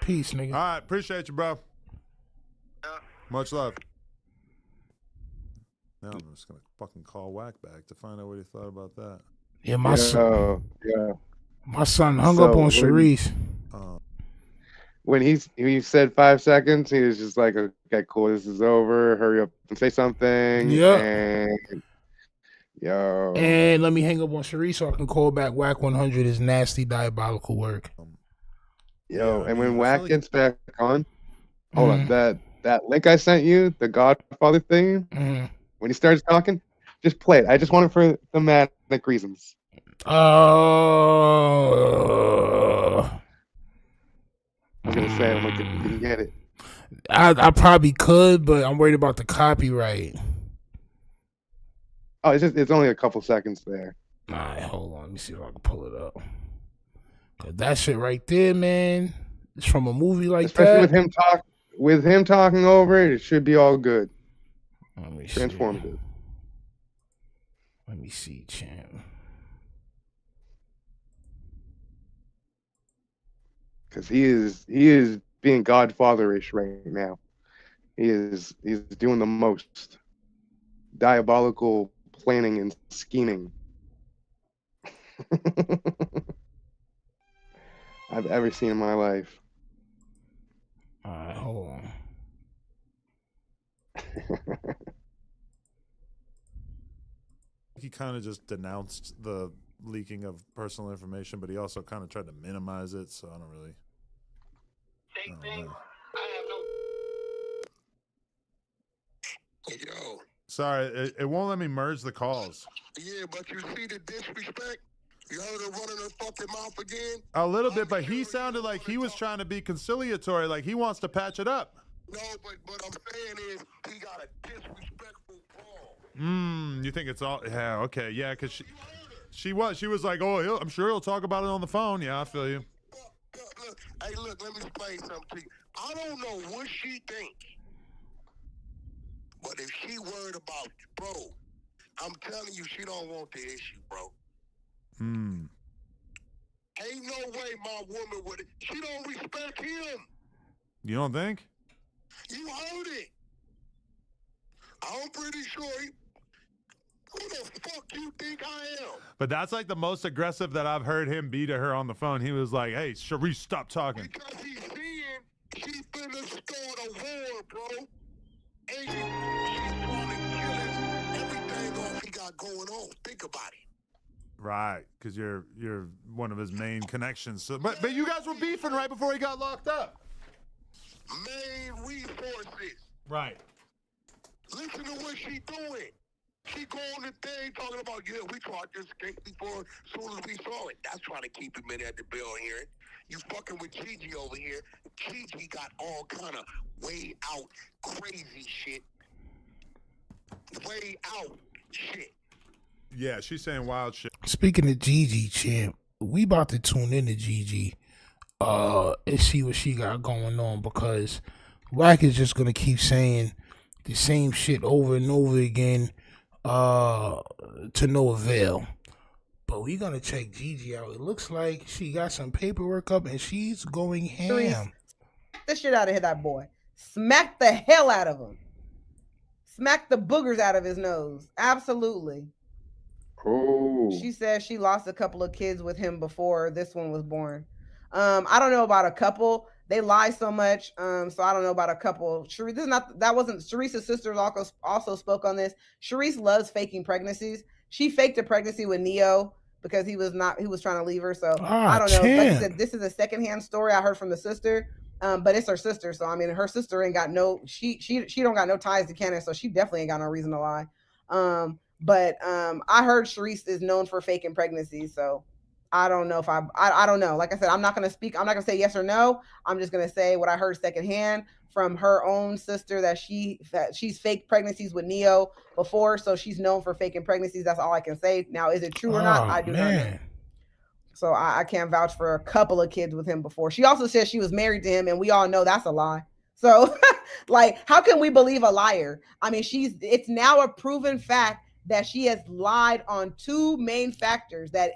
Peace, nigga. All right, appreciate you, bro. Much love. Now I'm just gonna fucking call Wack back to find out what he thought about that. Yeah, my son. Yeah. My son hung up on Charisse. When he said 5 seconds, he was just like, "Okay, cool, this is over. Hurry up and say something." Yeah. And And let me hang up on Charisse so I can call back Wack 100 is nasty, diabolical work. And when Wack gets back on, hold on, that link I sent you, the Godfather thing, when he starts talking, just play it. I just want it for thematic reasons. I was gonna say, I'm like, you can get it. I probably could, but I'm worried about the copyright. Oh, it's only a couple seconds there. All right, hold on. Let me see if I can pull it up. Cause that shit right there, man, it's from a movie like Especially that. with him talking over it, it should be all good. Let me Transformative. Let me see, champ. Because he is being Godfatherish right now. He's doing the most diabolical planning and scheming I've ever seen in my life. All right, hold on. He kind of just denounced the leaking of personal information, but he also kind of tried to minimize it, so I don't really. Yo. Sorry, it won't let me merge the calls. Yeah, but you see the disrespect? You heard her running her fucking mouth again? A little bit, but he sounded like he was trying to be conciliatory, like he wants to patch it up. No, but I'm saying is he got a disrespectful call. You think it's all? Yeah, okay, yeah, because she was like, oh, I'm sure he'll talk about it on the phone. Yeah, I feel you. Look, hey, look, let me explain something to you. I don't know what she thinks, but if she worried about you, bro, I'm telling you, she don't want the issue, bro. Ain't no way my woman would. She don't respect him. You don't think? You heard it. I'm pretty sure who the fuck you think I am? But that's like the most aggressive that I've heard him be to her on the phone. He was like, hey, Charisse, stop talking. Because he's seeing she finna start a war, bro. And she's trying to kill everything off he got going on. Think about it. Right, because you're one of his main connections. So, but you guys were beefing right before he got locked up. Main resources. Right. Listen to what she doing. She going the thing talking about, yeah, we tried to escape before as soon as we saw it. That's trying to keep him in at the bill hearing. You fucking with Gigi over here. Gigi got all kind of way out crazy shit. Way out shit. Yeah, she's saying wild shit. Speaking of Gigi, champ, we about to tune into Gigi and see what she got going on, because Wack is just gonna keep saying the same shit over and over again to no avail. But we gonna check Gigi out. It looks like she got some paperwork up and she's going ham. Smack the shit out of that boy. Smack the hell out of him. Smack the boogers out of his nose. Absolutely. Cool. She says she lost a couple of kids with him before this one was born. I don't know about a couple. They lie so much. So I don't know about a couple. Charise's sisters also spoke on this. Charise loves faking pregnancies. She faked a pregnancy with Neo because he was trying to leave her. So I don't know. Like I said, this is a secondhand story I heard from the sister. But it's her sister. So I mean, her sister ain't got she don't got no ties to Cannon. So she definitely ain't got no reason to lie. But I heard Charise is known for faking pregnancies, so I don't know if I don't know. Like I said, I'm not gonna speak. I'm not gonna say yes or no. I'm just gonna say what I heard secondhand from her own sister that she's faked pregnancies with Neo before, so she's known for faking pregnancies. That's all I can say. Now, is it true or not? I do not know. So I can't vouch for a couple of kids with him before. She also said she was married to him, and we all know that's a lie. So, like, how can we believe a liar? I mean, it's now a proven fact that she has lied on two main factors. That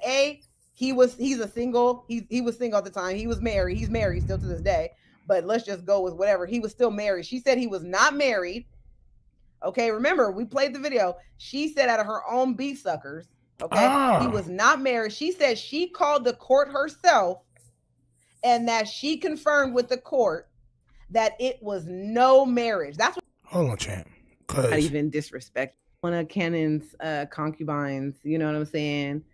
he was single at the time. He was married. He's married still to this day. But let's just go with whatever. He was still married. She said he was not married. Okay, remember, we played the video. She said out of her own beef suckers, okay, he was not married. She said she called the court herself and that she confirmed with the court that it was no marriage. That's what. Hold on, champ. Not even disrespect. One of Cannon's concubines, you know what I'm saying,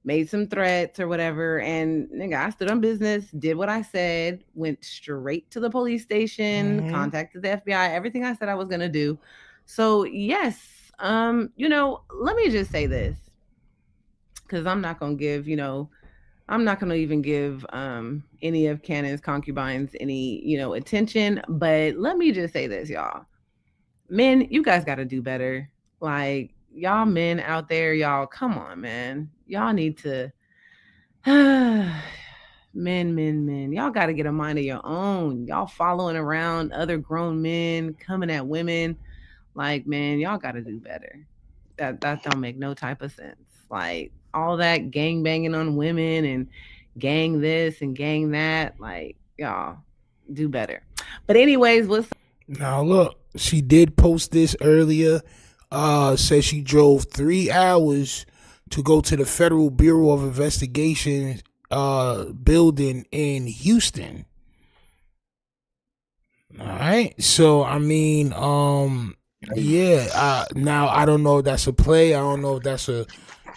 made some threats or whatever, and nigga, I stood on business, did what I said, went straight to the police station, contacted the FBI, everything I said I was gonna do. So yes, you know, let me just say this, because I'm not gonna give, you know, I'm not gonna even give any of Cannon's concubines any, you know, attention. But let me just say this, y'all. Men, you guys gotta do better. Like, y'all men out there, y'all, come on, man. Y'all need to men. Y'all got to get a mind of your own. Y'all following around other grown men, coming at women. Like, man, y'all got to do better. That don't make no type of sense. Like, all that gang banging on women and gang this and gang that. Like, y'all do better. But anyways, now look, she did post this earlier. Says she drove 3 hours to go to the Federal Bureau of Investigation building in Houston. All right. So I mean, yeah. Now I don't know if that's a play. I don't know if that's a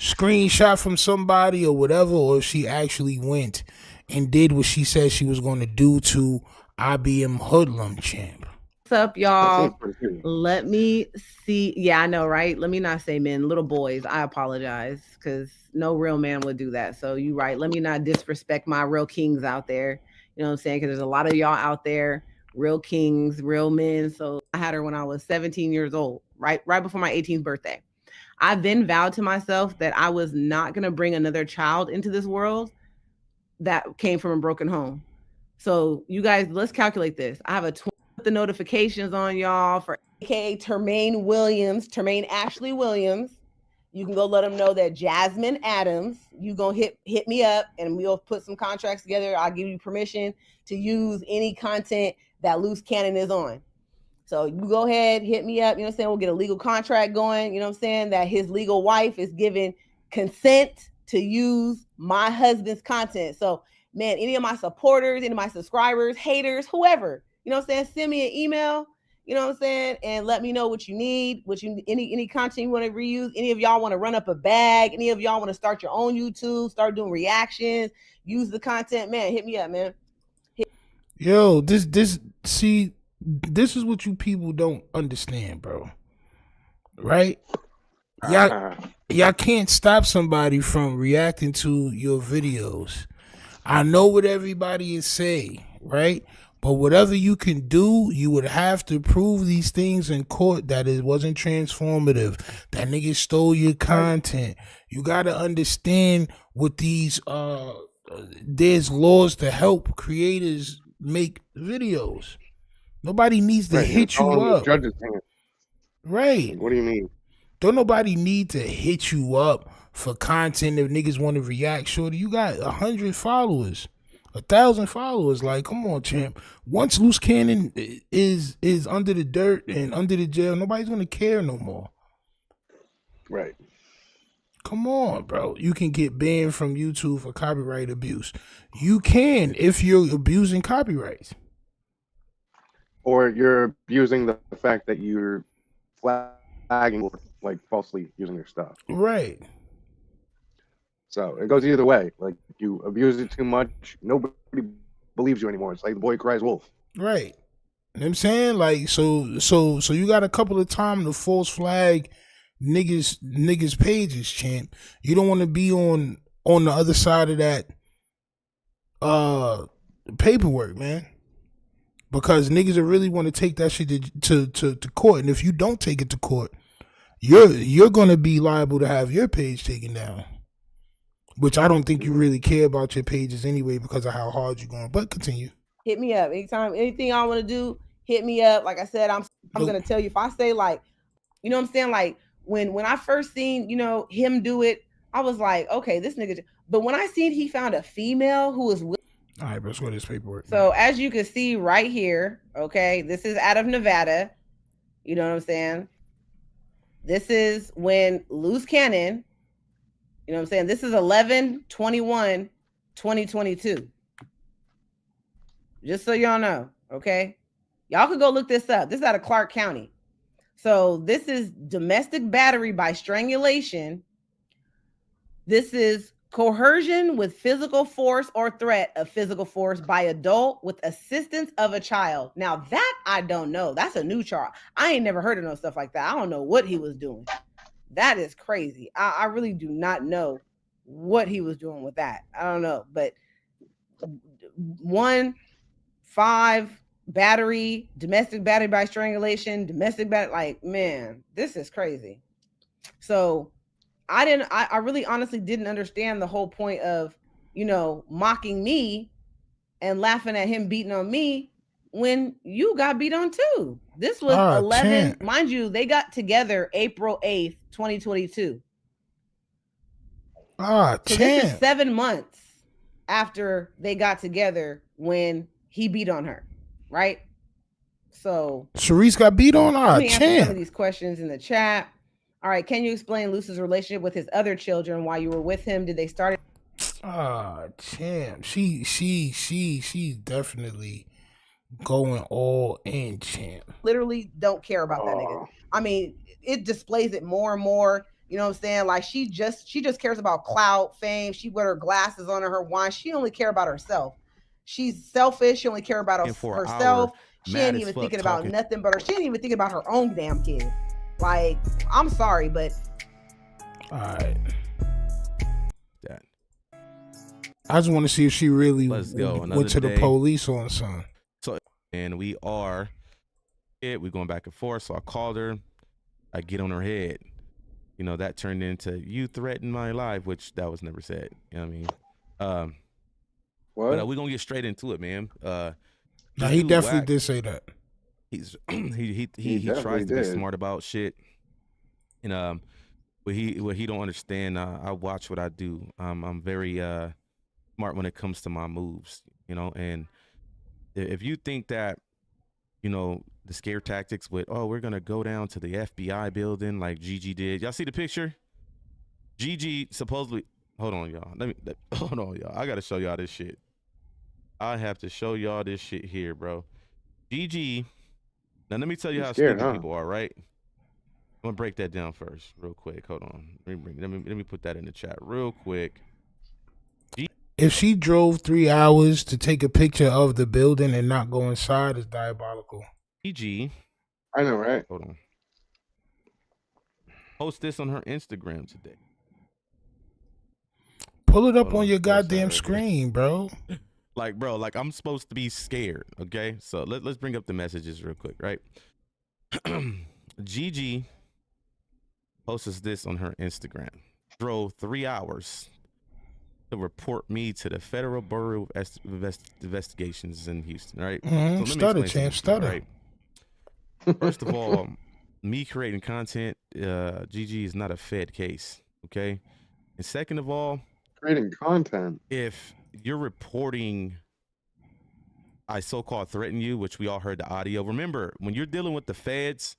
screenshot from somebody or whatever, or if she actually went and did what she said she was going to do to IBM Hoodlum champ. What's up, y'all? Let me see. Yeah, I know, right? Let me not say men, little boys. I apologize because no real man would do that. So you right. Let me not disrespect my real kings out there. You know what I'm saying? Because there's a lot of y'all out there, real kings, real men. So I had her when I was 17 years old, right before my 18th birthday. I then vowed to myself that I was not going to bring another child into this world that came from a broken home. So you guys, let's calculate this. I have a the notifications on y'all for AKA Termaine Ashley Williams. You can go let them know that Jasmine Adams, you gonna hit me up and we'll put some contracts together. I'll give you permission to use any content that Luce Cannon is on. So you go ahead, hit me up, you know what I'm saying? We'll get a legal contract going, you know what I'm saying? That his legal wife is giving consent to use my husband's content. So man, any of my supporters, any of my subscribers, haters, whoever, you know what I'm saying? Send me an email, you know what I'm saying? And let me know what you need, any content you want to reuse. Any of y'all want to run up a bag? Any of y'all want to start your own YouTube, start doing reactions, use the content, man, hit me up, man. Yo, this is what you people don't understand, bro. Right? Y'all can't stop somebody from reacting to your videos. I know what everybody is saying, right? But whatever you can do, you would have to prove these things in court that it wasn't transformative, that niggas stole your content. You got to understand what these, there's laws to help creators make videos. Nobody needs to hit you up. Right. What do you mean? Don't nobody need to hit you up for content if niggas want to react. Shorty, you got 100 followers. 1,000 followers. Like, come on, champ. Once Luce Cannon is under the dirt and under the jail, nobody's gonna care no more. Right. Come on, bro. You can get banned from YouTube for copyright abuse. You can if you're abusing copyrights. Or you're abusing the fact that you're flagging, like falsely using your stuff. Right. So it goes either way. Like, you abuse it too much, nobody believes you anymore. It's like the boy cries wolf. Right. You know what I'm saying? Like, so you got a couple of times to false flag niggas pages, champ. You don't want to be on the other side of that paperwork, man. Because niggas will really want to take that shit to court. And if you don't take it to court, you're gonna be liable to have your page taken down. Which I don't think you really care about your pages anyway because of how hard you're going. But continue. Hit me up anytime. Anything I want to do, hit me up. Like I said, I'm gonna tell you. If I say, like, you know what I'm saying, like when I first seen, you know, him do it, I was like, okay, this nigga. But when I seen he found a female who was with. All right, let's go to this paperwork. So as you can see right here, okay, this is out of Nevada. You know what I'm saying? This is when Luce Cannon. You know what I'm saying? This is 11/21/2022. Just so y'all know, okay? Y'all could go look this up. This is out of Clark County. So this is domestic battery by strangulation. This is coercion with physical force or threat of physical force by adult with assistance of a child. Now that I don't know. That's a new charge. I ain't never heard of no stuff like that. I don't know what he was doing. That is crazy. I really do not know what he was doing with that. I don't know. But 1-5 battery, domestic battery by strangulation, domestic battery, like, man, this is crazy. So I really honestly didn't understand the whole point of, you know, mocking me and laughing at him beating on me when you got beat on too. This was 11, mind you, they got together April 8th, 2022. So this is 7 months after they got together when he beat on her, right? So Charisse got beat on. Let me answer some of these questions in the chat. All right, can you explain Luce's relationship with his other children while you were with him? Did they start? Champ. She's definitely going all in, champ. Literally don't care about that nigga. I mean, it displays it more and more. You know what I'm saying? Like, she just cares about clout, fame. She wear her glasses on her wine. She only care about herself. She's selfish. She only care about herself. She ain't even thinking about nothing but her. She ain't even thinking about her own damn kid. Like, I'm sorry, but. All right. That. I just want to see if she really Let's go. went to the police on son. So, and we are, we're going back and forth. So I called her. I get on her head. You know, that turned into, you threatened my life, which that was never said. You know what I mean? What? But we're going to get straight into it, man. No, he definitely did say that. He's he tries to be smart about shit. And what he don't understand, I watch what I do. I'm very smart when it comes to my moves, you know. And if you think that, you know, the scare tactics with, oh, we're gonna go down to the FBI building like Gigi did. Y'all see the picture? Gigi supposedly. Hold on, y'all. Hold on, y'all. I gotta show y'all this shit. I have to show y'all this shit here, bro. Gigi. Now let me tell you how stupid people are, right? I'm gonna break that down first, real quick. Hold on. Let me put that in the chat real quick. If she drove 3 hours to take a picture of the building and not go inside, it's diabolical. Gigi. I know, right? Hold on. Post this on her Instagram today. Pull it up on your goddamn screen, bro. Like, bro, like I'm supposed to be scared, okay? So let's bring up the messages real quick, right? Gigi posts this on her Instagram. Drove 3 hours to report me to the Federal Bureau of Investigations in Houston, right? Mm-hmm. So Stutter, champ, stutter. Right? First of all, me creating content, Gigi is not a Fed case, okay? And second of all, creating content. If you're reporting I so-called threaten you, which we all heard the audio. Remember, when you're dealing with the feds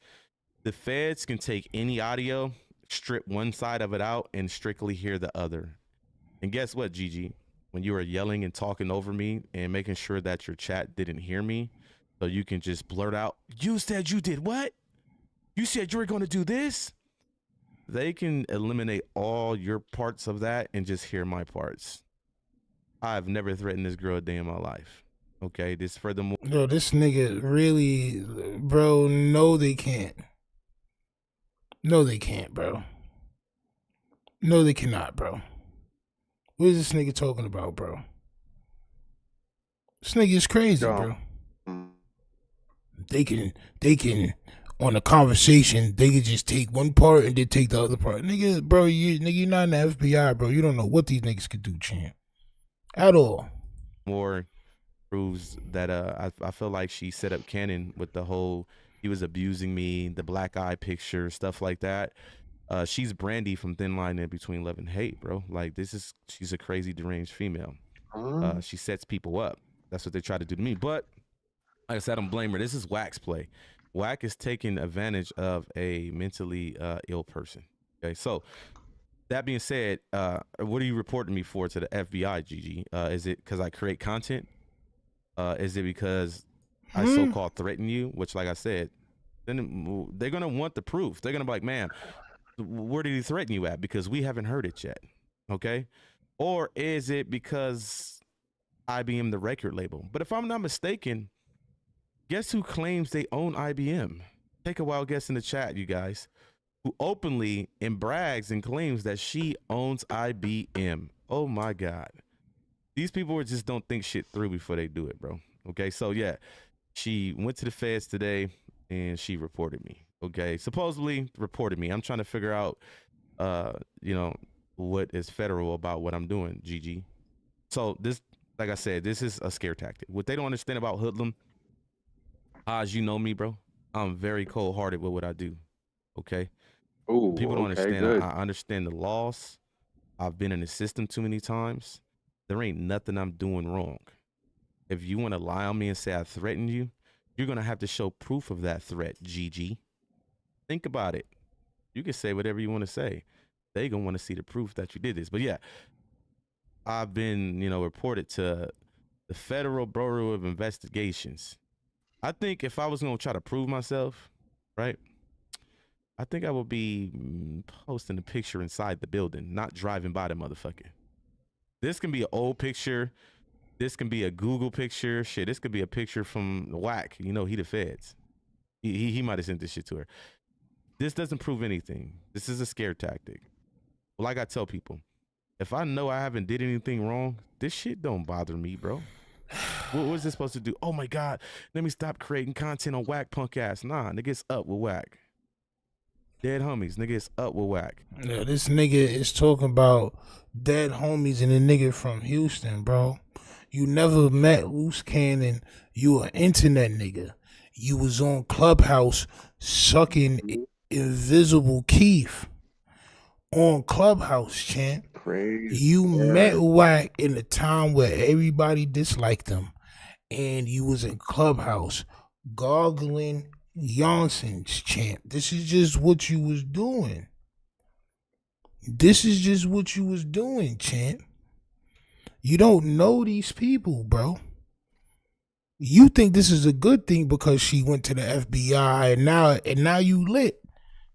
can take any audio, strip one side of it out, and strictly hear the other. And guess what, Gigi? When you were yelling and talking over me and making sure that your chat didn't hear me, so you can just blurt out, you said you did what? You said you were going to do this? They can eliminate all your parts of that and just hear my parts. I've never threatened this girl a day in my life. Okay, this furthermore. Yo, this nigga really, bro, no, they can't. No, they can't, bro. No, they cannot, bro. What is this nigga talking about, bro? This nigga is crazy, bro. They can, on a conversation, they can just take one part and then take the other part. Nigga, bro, you're not in the FBI, bro. You don't know what these niggas could do, champ. At all. More proves that I feel like she set up Cannon with the whole he was abusing me, the black eye picture, stuff like that. She's Brandy from Thin Line in Between Love and Hate, bro. Like she's a crazy deranged female. She sets people up. That's what they try to do to me. But like I said, I don't blame her. This is Wack's play. Wack is taking advantage of a mentally ill person. Okay, so that being said, what are you reporting me for to the FBI, Gigi? Is it because I create content? Is it because I so-called threaten you? Which, like I said, then they're going to want the proof. They're going to be like, man, where did he threaten you at? Because we haven't heard it yet. Okay? Or is it because IBM, the record label? But if I'm not mistaken, guess who claims they own IBM? Take a wild guess in the chat, you guys. Who openly and brags and claims that she owns IBM. Oh my God. These people just don't think shit through before they do it, bro. Okay, so yeah, she went to the feds today and she reported me. Okay, supposedly reported me. I'm trying to figure out, you know, what is federal about what I'm doing, Gigi. So this, like I said, this is a scare tactic. What they don't understand about Hoodlum, as you know me, bro, I'm very cold-hearted with what I do. Okay. Ooh, people don't understand. Good. I understand the laws. I've been in the system too many times. There ain't nothing I'm doing wrong. If you want to lie on me and say I threatened you, you're going to have to show proof of that threat, Gigi. Think about it. You can say whatever you want to say. They going to want to see the proof that you did this. But yeah, I've been, you know, reported to the Federal Bureau of Investigations. I think if I was going to try to prove myself, right, I think I would be posting a picture inside the building, not driving by the motherfucker. This can be an old picture This can be a Google picture. Shit, this could be a picture from Wack. You know, he the feds. He might have sent this shit to her. This doesn't prove anything. This is a scare tactic. Well, like I tell people, if I know I haven't did anything wrong, this shit don't bother me, bro. What was this supposed to do? Oh my God, let me stop creating content on Wack punk ass. Nah, nigga, it's up with Wack. Dead homies, nigga, it's up with Wack. Yeah, this nigga is talking about dead homies and a nigga from Houston, bro. You never met Luce Cannon. You an internet nigga. You was on Clubhouse sucking invisible Keith on Clubhouse, champ. Crazy. You met Wack in a time where everybody disliked him, and you was in Clubhouse gargling Johnson's, champ. This is just what you was doing. This is just what you was doing, champ. You don't know these people, bro. You think this is a good thing because she went to the FBI and now you lit,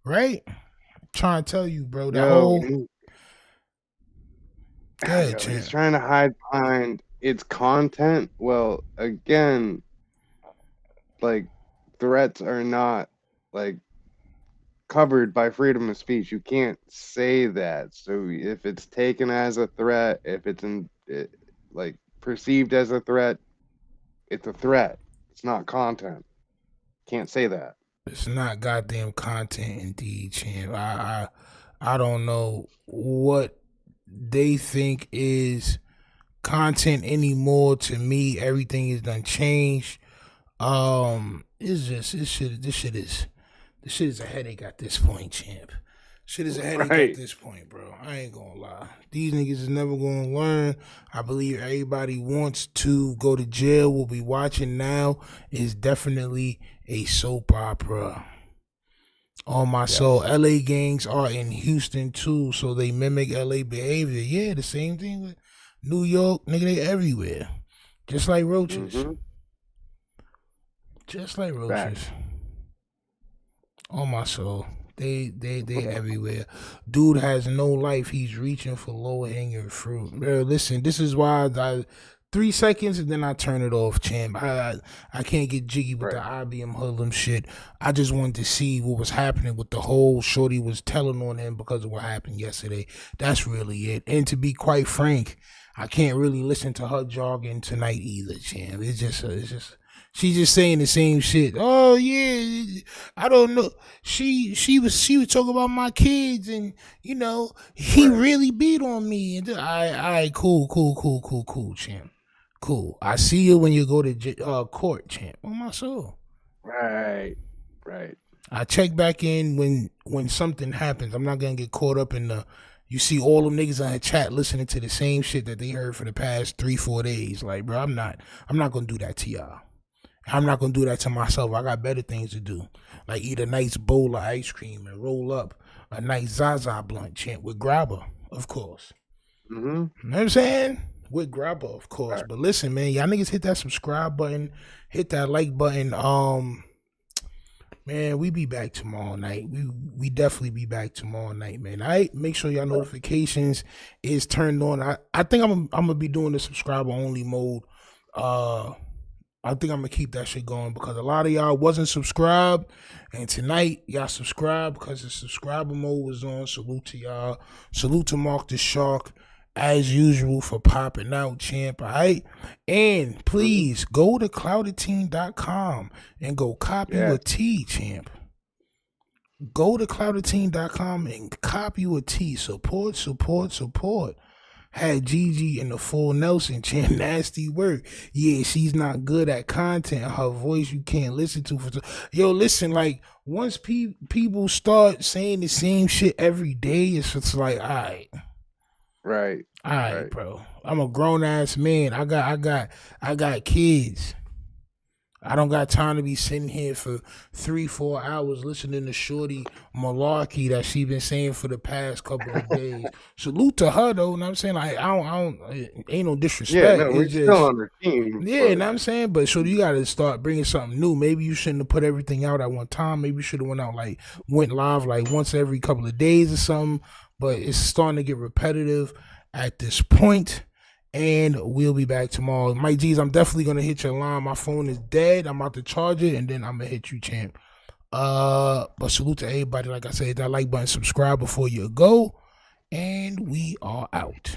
right? I'm trying to tell you, bro. He's trying to hide behind its content. Well, again, like, threats are not like covered by freedom of speech. You can't say that. So if it's taken as a threat, if it's like perceived as a threat, it's a threat. It's not content. Can't say that. It's not goddamn content, indeed, champ. I don't know what they think is content anymore. To me, everything is done changed. It's just this shit is a headache at this point, champ. Shit is a headache at this point, bro. I ain't gonna lie. These niggas is never gonna learn. I believe everybody wants to go to jail. What we watching now is definitely a soap opera. On my soul, LA gangs are in Houston too, so they mimic LA behavior. Yeah, the same thing with New York, nigga. They everywhere, just like roaches. Mm-hmm. Just like roaches. On my soul. They everywhere. Dude has no life. He's reaching for low hanging fruit. Bro, listen, this is why 3 seconds and then I turn it off, champ. I can't get jiggy with the IBM hoodlum shit. I just wanted to see what was happening with the whole shorty was telling on him because of what happened yesterday. That's really it. And to be quite frank, I can't really listen to her jogging tonight either, champ. It's just she's just saying the same shit. Oh yeah, I don't know. She was talking about my kids, and you know he really beat on me. And I cool, champ. Cool. I see you when you go to court, champ. On my soul. Right. I check back in when something happens. I'm not gonna get caught up in the. You see all them niggas on the chat listening to the same shit that they heard for the past 3-4 days. Like, bro, I'm not gonna do that to y'all. I'm not gonna do that to myself. I got better things to do, like eat a nice bowl of ice cream and roll up a nice Zaza blunt, champ, with grabber, of course. Mm-hmm. You know what I'm saying? With grabber, of course. But listen, man, y'all niggas hit that subscribe button, hit that like button. Man, we be back tomorrow night. We definitely be back tomorrow night, man. All right, make sure y'all notifications is turned on. I think I'm gonna be doing the subscriber only mode. I think I'm gonna keep that shit going because a lot of y'all wasn't subscribed, and tonight y'all subscribed because the subscriber mode was on. Salute to y'all. Salute to Mark the Shark as usual for popping out, champ. All right, and please go to cloudedteen.com and go copy a tee, champ. Go to cloudedteen.com and copy a tee. Support. Had Gigi in the full Nelson chant, nasty work. Yeah, she's not good at content. Her voice you can't listen to. Yo, listen, like, once people start saying the same shit every day, it's just like, all right. Right. All right, bro. I'm a grown-ass man. I got kids. I don't got time to be sitting here for 3-4 hours listening to shorty malarkey that she been saying for the past couple of days. Salute to her though, you know what I'm saying? Like, I don't ain't no disrespect. Yeah, no, we're still on the team. Yeah, you know what I'm saying? But so you gotta start bringing something new. Maybe you shouldn't have put everything out at one time. Maybe you should have went live like once every couple of days or something. But it's starting to get repetitive at this point. And we'll be back tomorrow. Mike G's, I'm definitely gonna hit your line. My phone is dead. I'm about to charge it, and then I'm gonna hit you, champ. But salute to everybody. Like I said, hit that like button, subscribe before you go, and we are out.